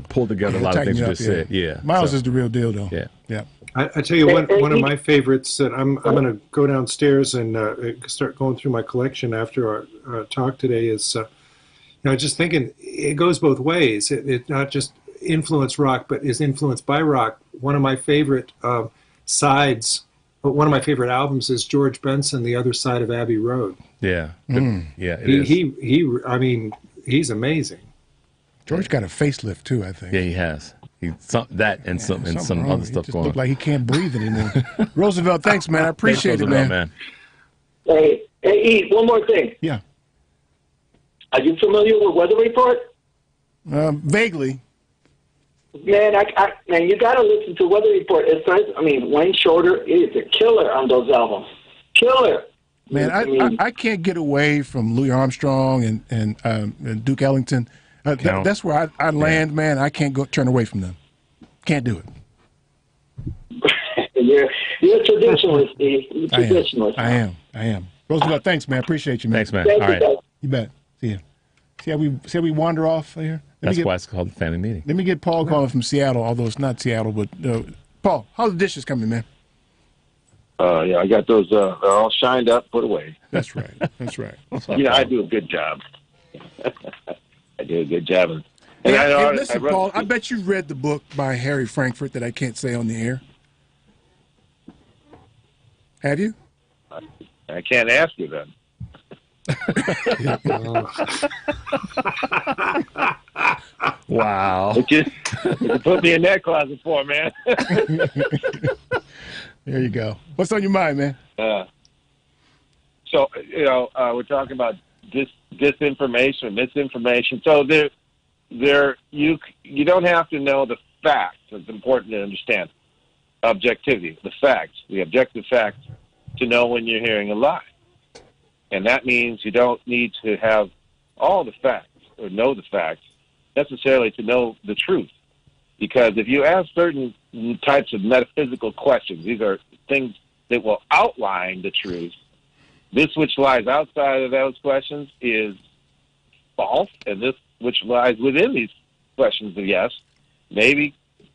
pull together a lot of things you just said. Yeah. Miles is the real deal, though. Yeah. I tell you one of my favorites that I'm going to go downstairs and start going through my collection after our talk today is, just thinking it goes both ways. It not just influenced rock, but is influenced by rock. One of my favorite sides. One of my favorite albums is George Benson, The Other Side of Abbey Road. Yeah. Yeah, he's amazing. George got a facelift too, I think. Yeah, he has. Some other stuff he just going on. Look like he can't breathe anymore. Roosevelt, thanks, man. I appreciate it, man. Hey, E, one more thing. Yeah. Are you familiar with Weather Report? Vaguely. Man, man, you got to listen to Weather Report. Wayne Shorter is a killer on those albums. Killer. Man, I can't get away from Louis Armstrong and Duke Ellington. That's where I land, man. I can't turn away from them. Can't do it. You're a traditionalist, Steve. You're a traditionalist. I am. Roosevelt, thanks, man. Appreciate you, man. Thanks, man. All right. You bet. See ya. See how we wander off here? That's why it's called the family meeting. Let me get Paul calling from Seattle, although it's not Seattle, but Paul, how's the dishes coming, man? Yeah, I got those all shined up, put away. That's right. That's right. I do a good job. I do a good job. Listen, Paul, I bet you read the book by Harry Frankfurt that I can't say on the air. Have you? I can't ask you then. Wow. What you put me in that closet for, man? There you go. What's on your mind, man? So, we're talking about disinformation, misinformation. So you don't have to know the facts. It's important to understand objectivity, the objective facts, to know when you're hearing a lie. And that means you don't need to have all the facts or know the facts necessarily to know the truth. Because if you ask certain types of metaphysical questions, these are things that will outline the truth. This which lies outside of those questions is false, and this which lies within these questions of yes may be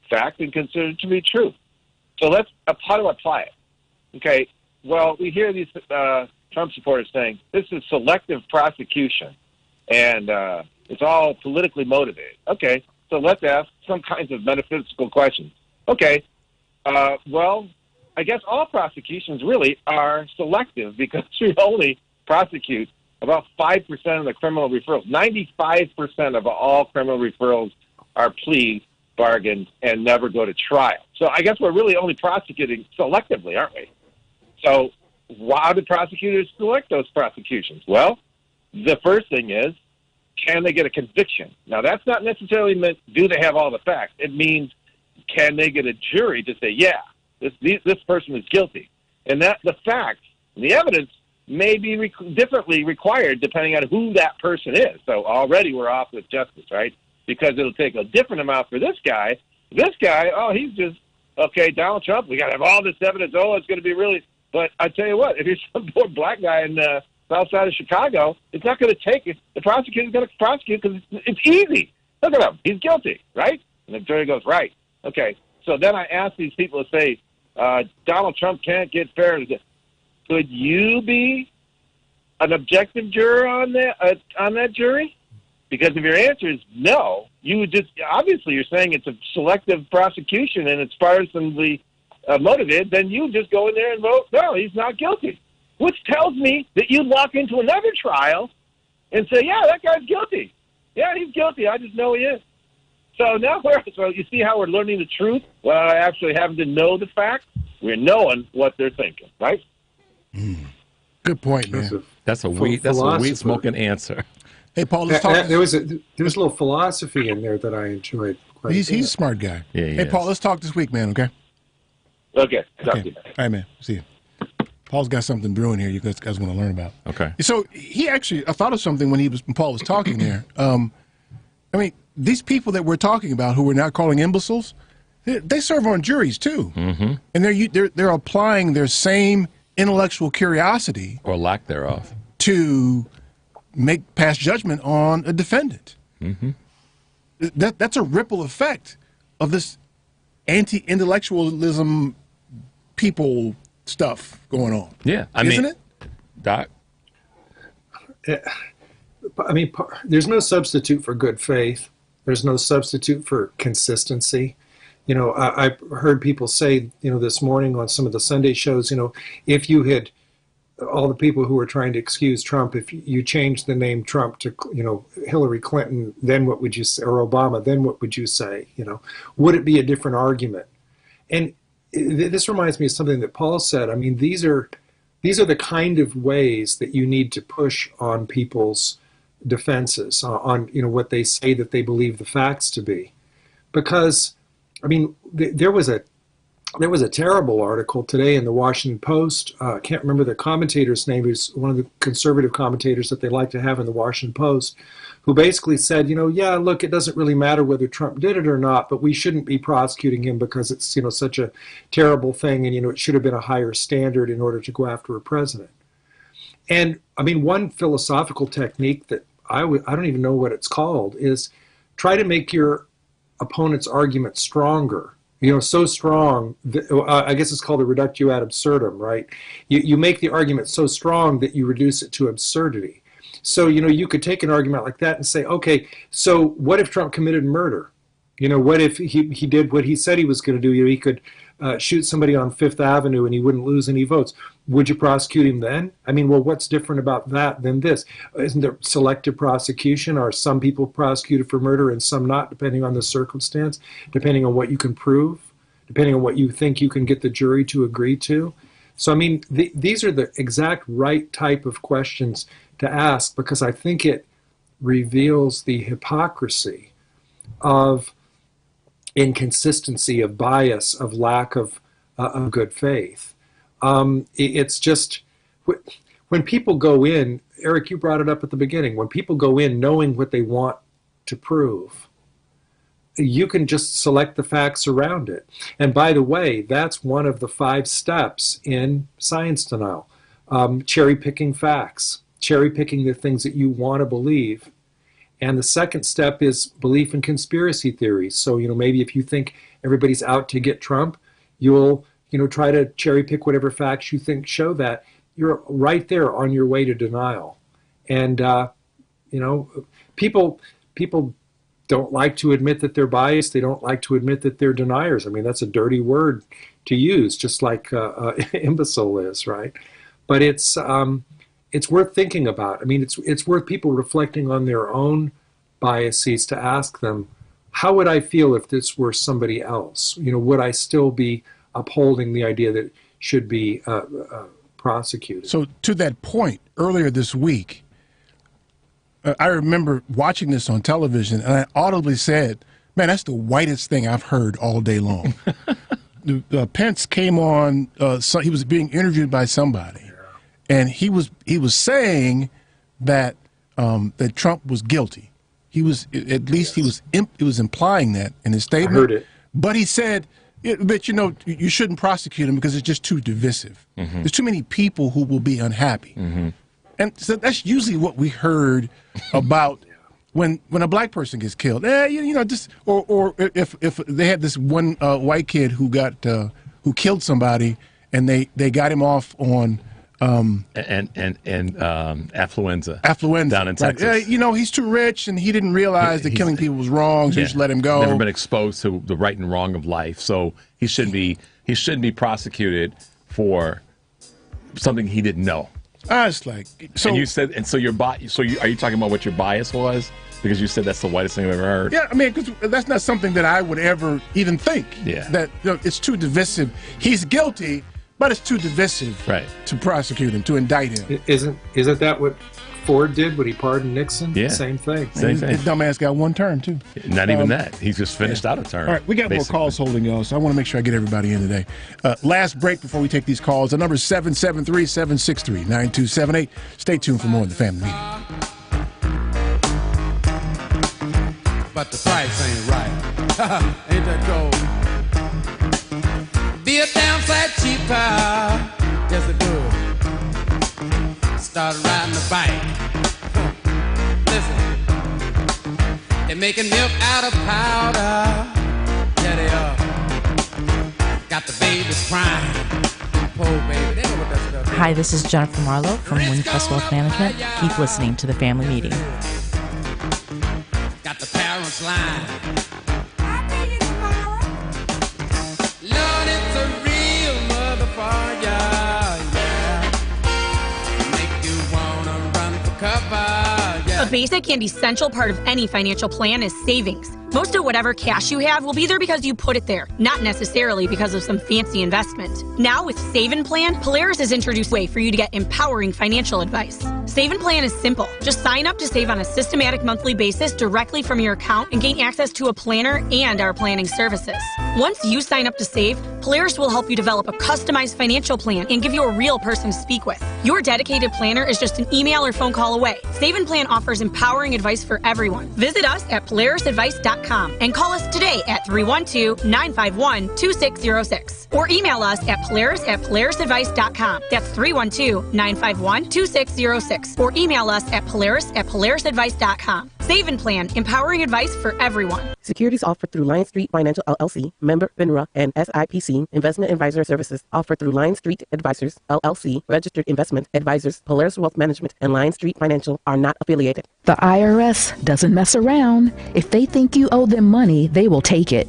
fact and considered to be true. So how do I apply it? Okay, well, we hear these Trump supporters saying this is selective prosecution, and it's all politically motivated. Okay, so let's ask some kinds of metaphysical questions. Okay, well, I guess all prosecutions really are selective because we only prosecute about 5% of the criminal referrals. 95% of all criminal referrals are plea bargains and never go to trial. So I guess we're really only prosecuting selectively, aren't we? So how do prosecutors select those prosecutions? Well, the first thing is, can they get a conviction? Now, that's not necessarily meant, do they have all the facts? It means, can they get a jury to say, yeah, this person is guilty? And that the facts, the evidence may be differently required depending on who that person is. So already we're off with justice, right? Because it'll take a different amount for this guy. This guy, oh, he's just, okay, Donald Trump, we got to have all this evidence. Oh, it's going to be really, but I tell you what, if you're some poor black guy in the south side of Chicago, it's not going to take it. The prosecutor's going to prosecute because it's easy. Look at him. He's guilty, right? And the jury goes, right. Okay. So then I ask these people to say, Donald Trump can't get fair. Could you be an objective juror on that jury? Because if your answer is no, you would just, obviously you're saying it's a selective prosecution and it's partisanly motivated, then you just go in there and vote, no, he's not guilty. Which tells me that you'd walk into another trial and say, yeah, that guy's guilty. Yeah, he's guilty. I just know he is. So now so you see how we're learning the truth without actually having to know the facts? We're knowing what they're thinking, right? Good point, man. That's a weed smoking answer. Hey, Paul, let's talk. There was a little philosophy in there that I enjoyed. He's a smart guy. Yeah, hey, Paul, let's talk this week, man. Okay. Okay. All right, man. See you. Paul's got something brewing here you guys want to learn about. Okay. So I thought of something when Paul was talking there. I mean, these people that we're talking about who we're now calling imbeciles, they serve on juries too, and they're applying their same intellectual curiosity or lack thereof to pass judgment on a defendant. That's a ripple effect of this anti-intellectualism people stuff going on. Yeah, isn't it, Doc? I mean, there's no substitute for good faith. There's no substitute for consistency. You know, I've heard people say, this morning on some of the Sunday shows, if you had all the people who were trying to excuse Trump, if you changed the name Trump to, Hillary Clinton, then what would you say, or Obama, then what would you say? Would it be a different argument? And this reminds me of something that Paul said. I mean, these are the kind of ways that you need to push on people's defenses, on what they say that they believe the facts to be. Because, I mean, there was a terrible article today in the Washington Post. I can't remember the commentator's name. He's one of the conservative commentators that they like to have in the Washington Post, who basically said, yeah, look, it doesn't really matter whether Trump did it or not, but we shouldn't be prosecuting him because it's, such a terrible thing, and, it should have been a higher standard in order to go after a president. And, I mean, one philosophical technique that I don't even know what it's called is try to make your opponent's argument stronger. So strong, I guess it's called a reductio ad absurdum, right? You make the argument so strong that you reduce it to absurdity. So, you could take an argument like that and say, okay, so what if Trump committed murder? You know, what if he did what he said he was going to do? You know, he could shoot somebody on Fifth Avenue and he wouldn't lose any votes. Would you prosecute him then? I mean, well, what's different about that than this? Isn't there selective prosecution? Are some people prosecuted for murder and some not, depending on the circumstance, depending on what you can prove, depending on what you think you can get the jury to agree to? So, I mean, these are the exact right type of questions to ask, because I think it reveals the hypocrisy of inconsistency, of bias, of lack of good faith. It's just, when people go in, Eric, you brought it up at the beginning, when people go in knowing what they want to prove, you can just select the facts around it. And by the way, that's one of the 5 steps in science denial. Cherry-picking facts, cherry-picking the things that you want to believe. And the second step is belief in conspiracy theories. So, you know, maybe if you think everybody's out to get Trump, you'll, you know, try to cherry pick whatever facts you think show that. You're right there on your way to denial. And, you know, people don't like to admit that they're biased. They don't like to admit that they're deniers. I mean, that's a dirty word to use, just like imbecile is, right? But it's worth thinking about. I mean, it's worth people reflecting on their own biases to ask them, how would I feel if this were somebody else? You know, would I still be upholding the idea that it should be prosecuted? So to that point, earlier this week, I remember watching this on television, and I audibly said, man, that's the whitest thing I've heard all day long. Pence came on, so he was being interviewed by somebody. And he was saying that that Trump was guilty. He was, at least he was implying that in his statement. I heard it. But he said, but you know, you shouldn't prosecute him because it's just too divisive. Mm-hmm. There's too many people who will be unhappy. Mm-hmm. And so that's usually what we heard about when a black person gets killed. You know, just or if they had this one white kid who got who killed somebody and they got him off on affluenza down in Texas. Right. You know, he's too rich and he didn't realize that killing people was wrong, so you should let him go. Never been exposed to the right and wrong of life, so he shouldn't be prosecuted for something he didn't know. It's like, so. And you said, and so are you talking about what your bias was? Because you said that's the whitest thing I've ever heard. Yeah, I mean, because that's not something that I would ever even think. Yeah. That, you know, it's too divisive. He's guilty, but it's too divisive to prosecute him, to indict him. Isn't that what Ford did when he pardoned Nixon? Yeah. Same thing. Same thing. His dumbass got one term, too. Not even that. He's just finished out a term. All right, we got more calls holding, y'all, so I want to make sure I get everybody in today. Last break before we take these calls. The number is 773-763-9278. Stay tuned for more of the Family Meeting. But the price ain't right. Ain't that cold? Be a damn sight cheaper. Yes, it would. Started riding the bike. Listen, they're making milk out of powder. Yeah, they are. Got the babies crying. Poor baby, they know what that stuff is. Hi, this is Jennifer Marlowe from Windcrest Wealth Management. Keep listening to the Family Meeting. Got the parents lying. Lord, it's a real motherfucker, yeah. Make you wanna run for cover, yeah. A basic and essential part of any financial plan is savings. Most of whatever cash you have will be there because you put it there, not necessarily because of some fancy investment. Now with Save and Plan, Polaris has introduced a way for you to get empowering financial advice. Save and Plan is simple. Just sign up to save on a systematic monthly basis directly from your account and gain access to a planner and our planning services. Once you sign up to save, Polaris will help you develop a customized financial plan and give you a real person to speak with. Your dedicated planner is just an email or phone call away. Save and Plan offers empowering advice for everyone. Visit us at polarisadvice.com and call us today at 312-951-2606 or email us at polarisadvice.com. That's 312-951-2606 or email us at polarisadvice.com. Save and Plan, empowering advice for everyone. Securities offered through Lion Street Financial LLC, member FINRA and SIPC. Investment advisor services offered through Lion Street Advisors LLC, registered investment advisors. Polaris Wealth Management and Lion Street Financial are not affiliated. The IRS doesn't mess around. If they think you owe them money, they will take it.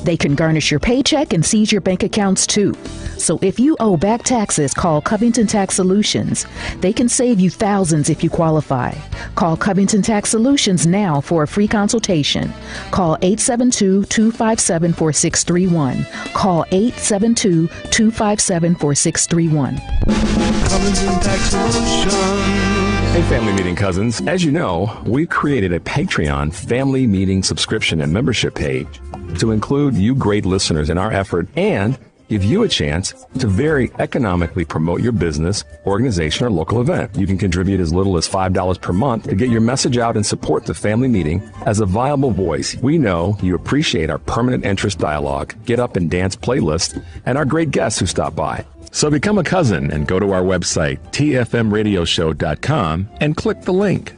They can garnish your paycheck and seize your bank accounts too. So if you owe back taxes, call Covington Tax Solutions. They can save you thousands if you qualify. Call Covington Tax Solutions now for a free consultation. Call 872-257-4631. Call 872-257-4631. Covington Tax Solutions. Hey, Family Meeting cousins. As you know, we've created a Patreon Family Meeting subscription and membership page to include you great listeners in our effort and give you a chance to very economically promote your business, organization, or local event. You can contribute as little as $5 per month to get your message out and support the Family Meeting as a viable voice. We know you appreciate our permanent interest dialogue, get up and dance playlist, and our great guests who stop by. So become a cousin and go to our website, tfmradioshow.com, and click the link.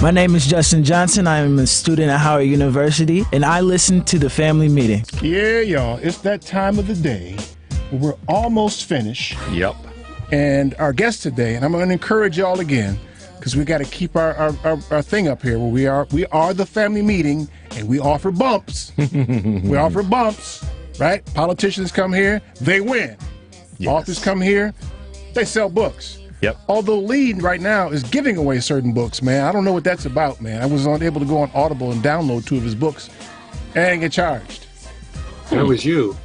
My name is Justin Johnson. I am a student at Howard University, and I listen to the Family Meeting. Yeah, y'all, it's that time of the day where we're almost finished. Yep. And our guest today, and I'm going to encourage y'all again, because we got to keep our thing up here where we are the Family Meeting, and we offer bumps. We offer bumps, right? Politicians come here, they win. Yes. Authors come here, they sell books. Yep. Although Lee right now is giving away certain books, man. I don't know what that's about, man. I was unable to go on Audible and download 2 of his books and get charged. That was you.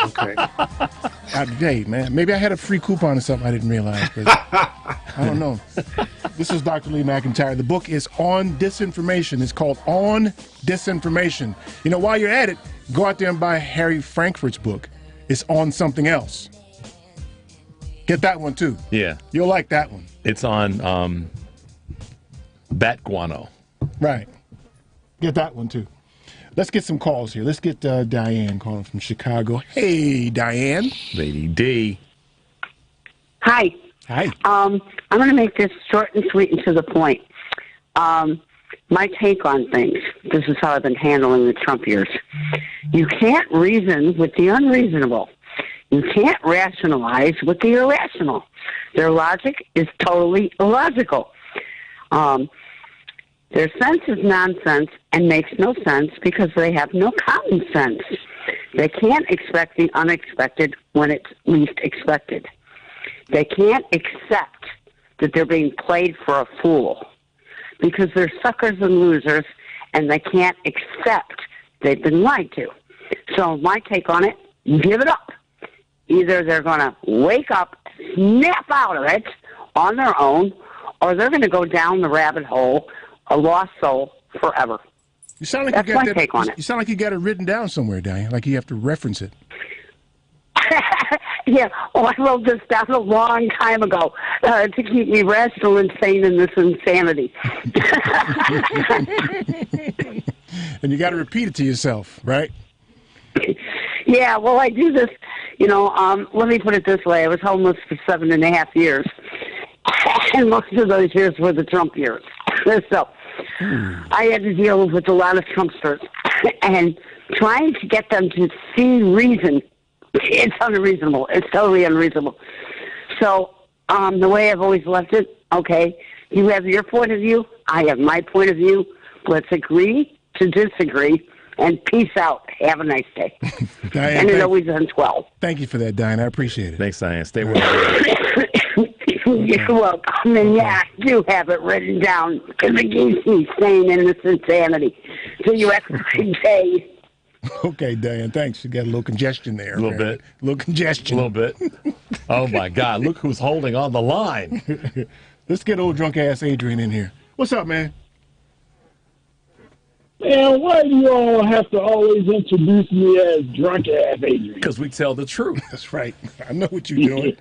Okay. Out of date, man. Maybe I had a free coupon or something I didn't realize, but I don't know. This is Dr. Lee McIntyre. The book is On Disinformation. It's called On Disinformation. You know, while you're at it, go out there and buy Harry Frankfurt's book. It's On Something Else. Get that one, too. Yeah. You'll like that one. It's on bat guano. Right. Get that one, too. Let's get some calls here. Let's get Diane calling from Chicago. Hey, Diane. Lady D. Hi. Hi. I'm going to make this short and sweet and to the point. My take on things. This is how I've been handling the Trump years. You can't reason with the unreasonable. You can't rationalize with the irrational. Their logic is totally illogical. Their sense is nonsense and makes no sense because they have no common sense. They can't expect the unexpected when it's least expected. They can't accept that they're being played for a fool because they're suckers and losers, and they can't accept they've been lied to. So my take on it, give it up. Either they're going to wake up, snap out of it on their own, or they're going to go down the rabbit hole, a lost soul, forever. You sound like That's you got my take on it. You sound like you got it written down somewhere, Diane, like you have to reference it. Yeah, I wrote this down a long time ago to keep me rational and sane in this insanity. And you got to repeat it to yourself, right? Yeah, well, I do this, let me put it this way. I was homeless for 7.5 years, and most of those years were the Trump years. So I had to deal with a lot of Trumpsters, and trying to get them to see reason, it's unreasonable. It's totally unreasonable. So the way I've always left it, okay, you have your point of view, I have my point of view. Let's agree to disagree. And peace out. Have a nice day. Diane, and it always ends well. Thank you for that, Diane. I appreciate it. Thanks, Diane. Stay with us. You're welcome. And yeah, I do have it written down because it keeps me sane in this insanity. So you have a good day. Okay, Dan, thanks. You got a little congestion there. A little bit. A little congestion. A little bit. Oh, my God. Look who's holding on the line. Let's get old drunk-ass Adrian in here. What's up, man? Man, why do you all have to always introduce me as drunk-ass Adrian? Because we tell the truth. That's right. I know what you're doing.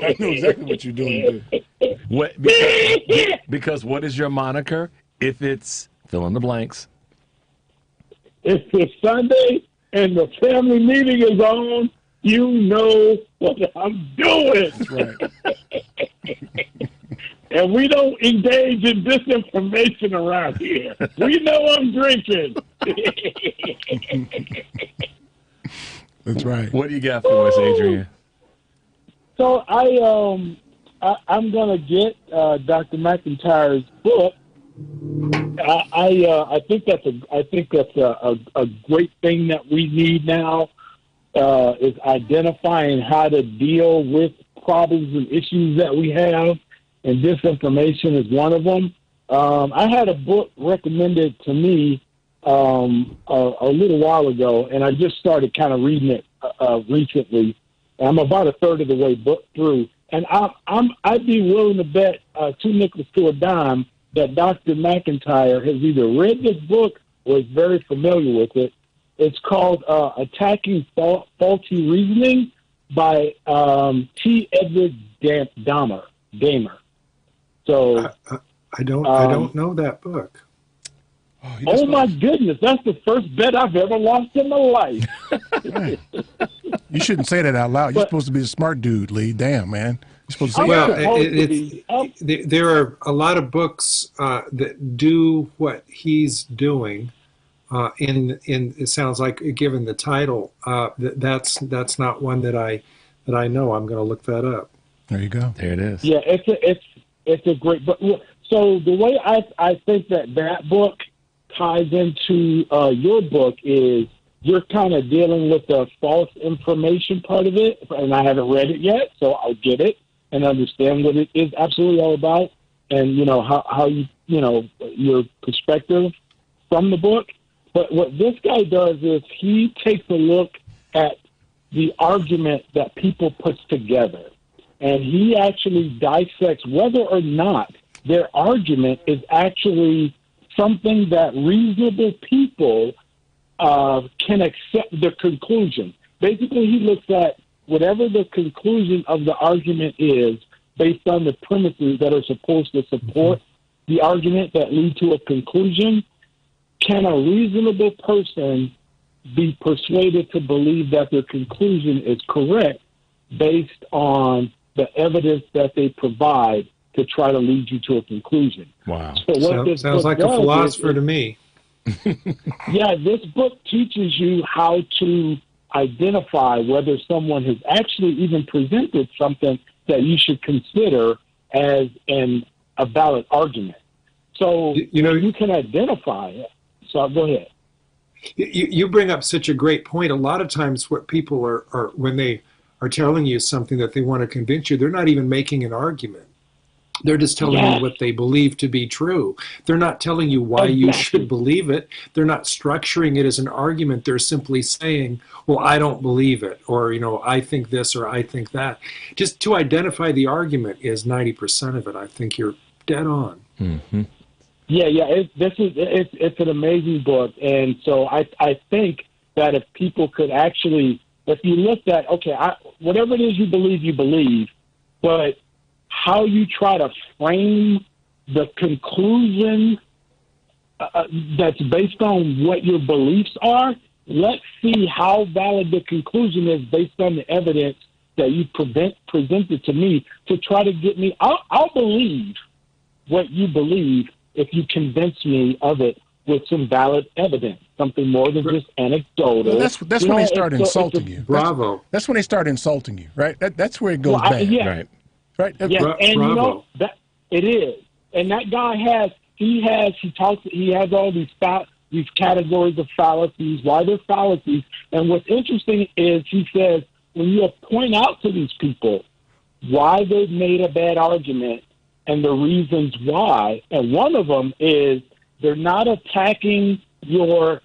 I know exactly what you're doing. What, because what is your moniker? If it's fill in the blanks. If it's Sunday and the family meeting is on, you know what I'm doing. That's right. And we don't engage in disinformation around here. We know I'm drinking. That's right. What do you got for us, Adrian? So I'm gonna get Dr. McIntyre's book. I think that's a great thing that we need now is identifying how to deal with problems and issues that we have, and disinformation is one of them. I had a book recommended to me a little while ago, and I just started kind of reading it recently. I'm about a third of the way book through, and I'd be willing to bet 2 nickels to a dime that Dr. McIntyre has either read this book or is very familiar with it. It's called Attacking Faulty Reasoning by T. Edward Dahmer. So I don't know that book. Oh my goodness, that's the first bet I've ever lost in my life. You shouldn't say that out loud. You're supposed to be a smart dude, Lee. Damn, man. You're supposed to say there are a lot of books that do what he's doing. In it sounds like, given the title, that's not one that I know. I'm going to look that up. There you go. There it is. Yeah, it's a great book. So the way I think that book ties into your book is you're kind of dealing with the false information part of it, and I haven't read it yet, so I'll get it and understand what it is absolutely all about, and how your perspective from the book. But what this guy does is he takes a look at the argument that people put together, and he actually dissects whether or not their argument is actually something that reasonable people can accept the conclusion. Basically, he looks at whatever the conclusion of the argument is based on the premises that are supposed to support the argument that lead to a conclusion. Can a reasonable person be persuaded to believe that their conclusion is correct based on the evidence that they provide to try to lead you to a conclusion? Wow. So sounds like a philosopher to me. Yeah, this book teaches you how to identify whether someone has actually even presented something that you should consider as a valid argument. So you can identify it. So go ahead. You bring up such a great point. A lot of times what people are when they are telling you something that they want to convince you, they're not even making an argument. They're just telling you what they believe to be true. They're not telling you why you should believe it. They're not structuring it as an argument. They're simply saying, well, I don't believe it, or, I think this or I think that. Just to identify the argument is 90% of it. I think you're dead on. Mm-hmm. Yeah. It's an amazing book. And so I think that if people could actually, if you looked at, whatever it is you believe, but how you try to frame the conclusion that's based on what your beliefs are, let's see how valid the conclusion is based on the evidence that you presented to me to try to get me. I'll believe what you believe if you convince me of it with some valid evidence, something more than just anecdotal. Well, that's when they start insulting you. Bravo. That's when they start insulting you, right? That's where it goes bad. Right. Right. Yeah, and that it is. And that guy has all these categories of fallacies, why they're fallacies. And what's interesting is he says when you point out to these people why they've made a bad argument and the reasons why. And one of them is they're not attacking your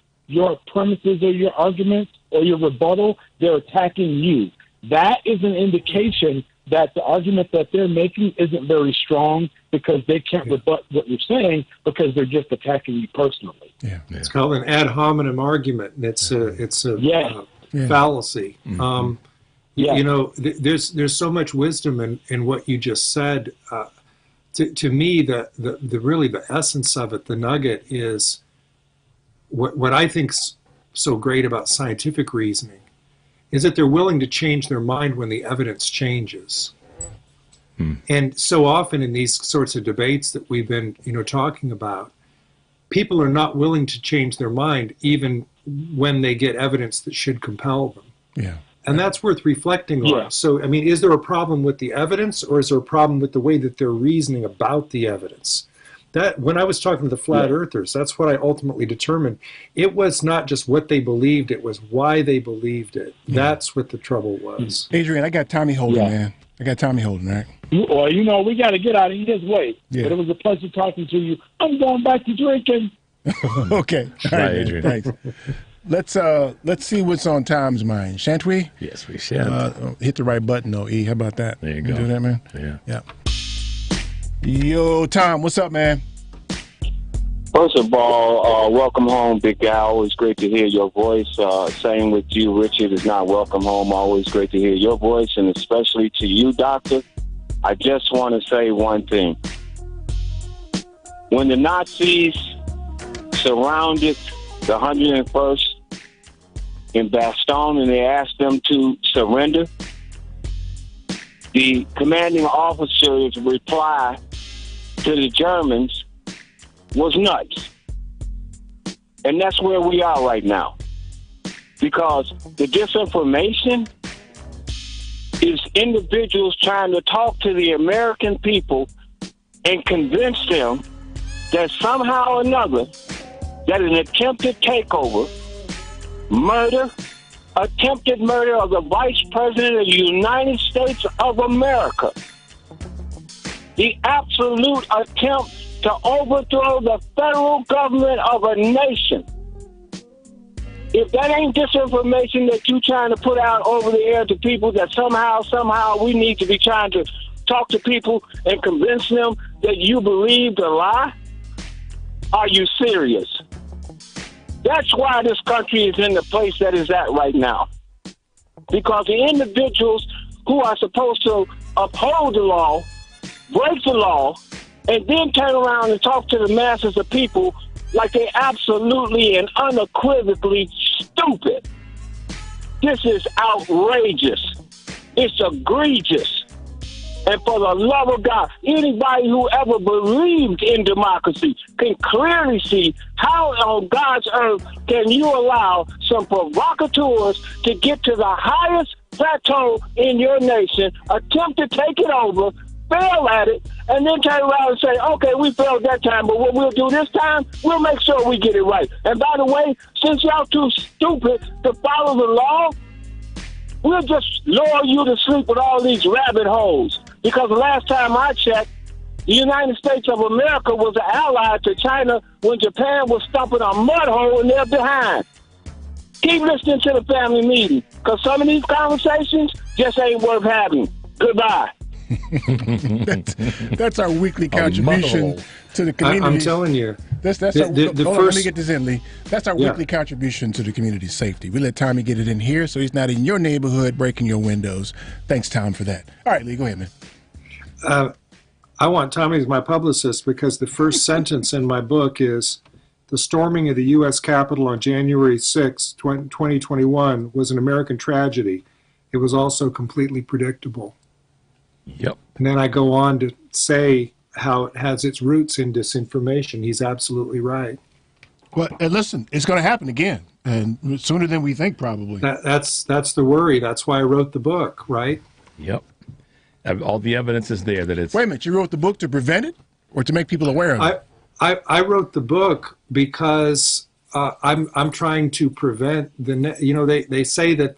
premises or your arguments or your rebuttal. They're attacking you. That is an indication that the argument that they're making isn't very strong because they can't rebut what you're saying because they're just attacking you personally. Yeah. It's called an ad hominem argument, and it's a fallacy. Yeah. You know, there's so much wisdom in what you just said. To me, the really the essence of it, the nugget is what I think's so great about scientific reasoning is that they're willing to change their mind when the evidence changes. And so often in these sorts of debates that we've been, talking about, people are not willing to change their mind even when they get evidence that should compel them. Yeah. And that's worth reflecting on. Yeah. So, I mean, is there a problem with the evidence, or is there a problem with the way that they're reasoning about the evidence? That when I was talking to the flat earthers, that's what I ultimately determined. It was not just what they believed, it was why they believed it. That's what the trouble was. Adrian, I got Tommy Holden, man. I got Tommy Holden, right? Well, we got to get out of his way. Yeah. But it was a pleasure talking to you. I'm going back to drinking. Okay. All right, Adrian. Thanks. Let's see what's on Tom's mind, shan't we? Yes, we should. Hit the right button, though, E. How about that? There you go. Do that, man? Yeah. Yo, Tom, what's up, man? First of all, welcome home, Big Guy. Always great to hear your voice. Same with you, Richard. Is not welcome home. Always great to hear your voice, and especially to you, Doctor. I just want to say one thing. When the Nazis surrounded the 101st in Bastogne and they asked them to surrender, the commanding officer's reply to the Germans was nuts. And that's where we are right now. Because the disinformation is individuals trying to talk to the American people and convince them that somehow or another that an attempted takeover, attempted murder of the Vice President of the United States of America, the absolute attempt to overthrow the federal government of a nation. If that ain't disinformation that you trying to put out over the air to people, that somehow we need to be trying to talk to people and convince them that you believe the lie, are you serious? That's why this country is in the place that it's at right now. Because the individuals who are supposed to uphold the law, break the law, and then turn around and talk to the masses of people like they're absolutely and unequivocally stupid. This is outrageous. It's egregious. And for the love of God, anybody who ever believed in democracy can clearly see how on God's earth can you allow some provocateurs to get to the highest plateau in your nation, attempt to take it over, fail at it, and then turn around and say, okay, we failed that time, but what we'll do this time, we'll make sure we get it right. And by the way, since y'all too stupid to follow the law, we'll just lower you to sleep with all these rabbit holes. Because the last time I checked, the United States of America was an ally to China when Japan was stumping a mud hole in their behind. Keep listening to the family meeting, because some of these conversations just ain't worth having. Goodbye. That's our weekly contribution to the community. I'm telling you. That's our, let me get this in, Lee. That's our weekly contribution to the community's safety. We let Tommy get it in here so he's not in your neighborhood breaking your windows. Thanks, Tom, for that. All right, Lee, go ahead, man. I want Tommy as my publicist because the first sentence in my book is, the storming of the U.S. Capitol on January 6, 2021 was an American tragedy. It was also completely predictable. Yep. And then I go on to say how it has its roots in disinformation. He's absolutely right. Well, and listen, it's going to happen again, and sooner than we think, probably. That's the worry. That's why I wrote the book, right? Yep. All the evidence is there that it's... Wait a minute, you wrote the book to prevent it or to make people aware of it? I wrote the book because I'm trying to prevent the... they say that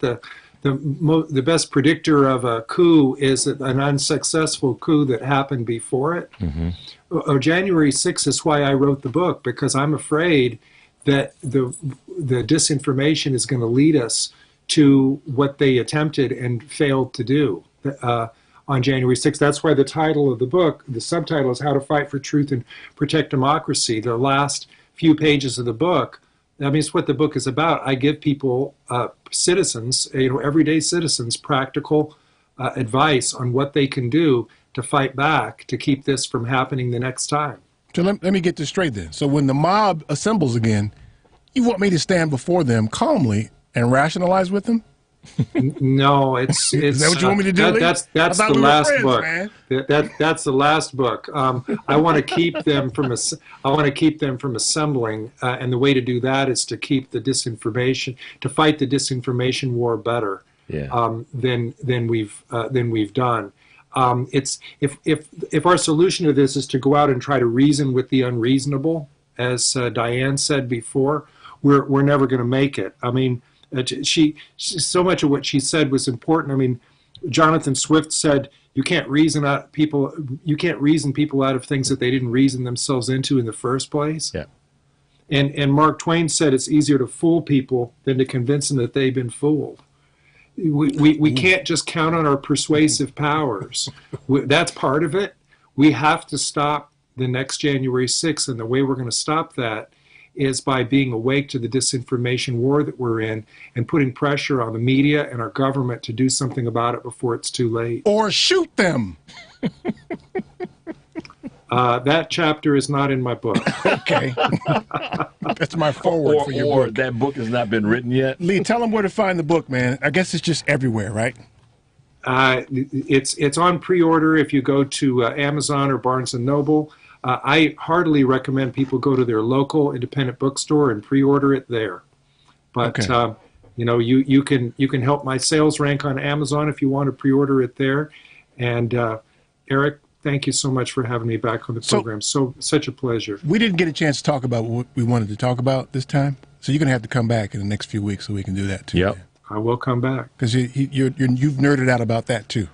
the best predictor of a coup is an unsuccessful coup that happened before it. January 6th is why I wrote the book, because I'm afraid that the disinformation is going to lead us to what they attempted and failed to do on January 6th. That's why the title of the book, the subtitle is How to Fight for Truth and Protect Democracy. The last few pages of the book, I mean, it's what the book is about. I give people, citizens, everyday citizens, practical advice on what they can do to fight back to keep this from happening the next time. So let me get this straight then. So when the mob assembles again, you want me to stand before them calmly and rationalize with them? No, it's is that what you want me to do? That's the last book. That's the last book. I want to keep them from assembling, and the way to do that is to keep the disinformation, to fight the disinformation war better than we've done. It's if our solution to this is to go out and try to reason with the unreasonable, as Diane said before, we're never going to make it. I mean, she so much of what she said was important. I mean, Jonathan Swift said you can't reason people out of things that they didn't reason themselves into in the first place. Yeah. And Mark Twain said it's easier to fool people than to convince them that they've been fooled. We can't just count on our persuasive powers. That's part of it. We have to stop the next January 6th, and the way we're going to stop that is by being awake to the disinformation war that we're in and putting pressure on the media and our government to do something about it before it's too late. Or shoot them. That chapter is not in my book. Okay. That's my forward for your book. That book has not been written yet. Lee, tell them where to find the book, man. I guess it's just everywhere, right? It's on pre-order if you go to Amazon or Barnes & Noble. I heartily recommend people go to their local independent bookstore and pre-order it there. But Okay. you can help my sales rank on Amazon if you want to pre-order it there. And Eric, thank you so much for having me back on the program. Such a pleasure. We didn't get a chance to talk about what we wanted to talk about this time, so you're going to have to come back in the next few weeks so we can do that too. Yep. I will come back. Because you've nerded out about that too.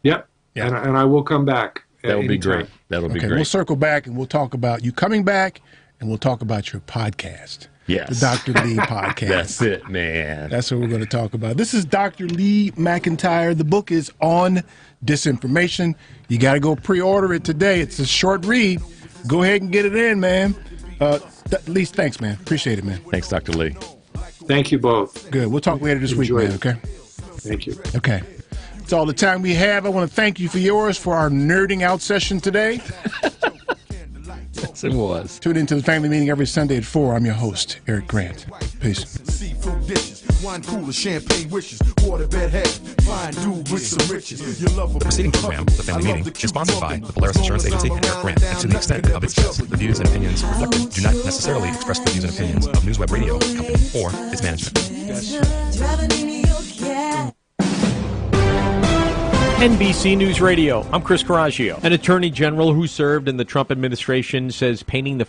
Yep. Yeah. And I will come back. That would be anytime. great. That'll be Okay, great. we'll circle back and we'll talk about you coming back, and we'll talk about your podcast. Yes. The Dr. Lee podcast. That's it, man. That's what we're going to talk about. This is Dr. Lee McIntyre. The book is on disinformation. You got to go pre-order it today. It's a short read. Go ahead and get it in, man. Lee, thanks, man. Appreciate it, man. Thanks, Dr. Lee. Thank you both. Good. We'll talk later this week, man, okay? Thank you. Okay. That's all the time we have. I want to thank you for yours for our nerding out session today. Yes, it was. Tune into the family meeting every Sunday at 4. I'm your host, Eric Grant. Peace. Seafood dishes, wine cooler, champagne wishes, waterbed head, fine dude with some riches. Your love The preceding program, The Family Meeting, is sponsored by the Polaris Insurance Agency and Eric Grant, and to the extent of its guests, the views and opinions reflected do not necessarily express the views and opinions of NewsWeb Radio Company or its management. NBC News Radio, I'm Chris Coraggio. An attorney general who served in the Trump administration says painting the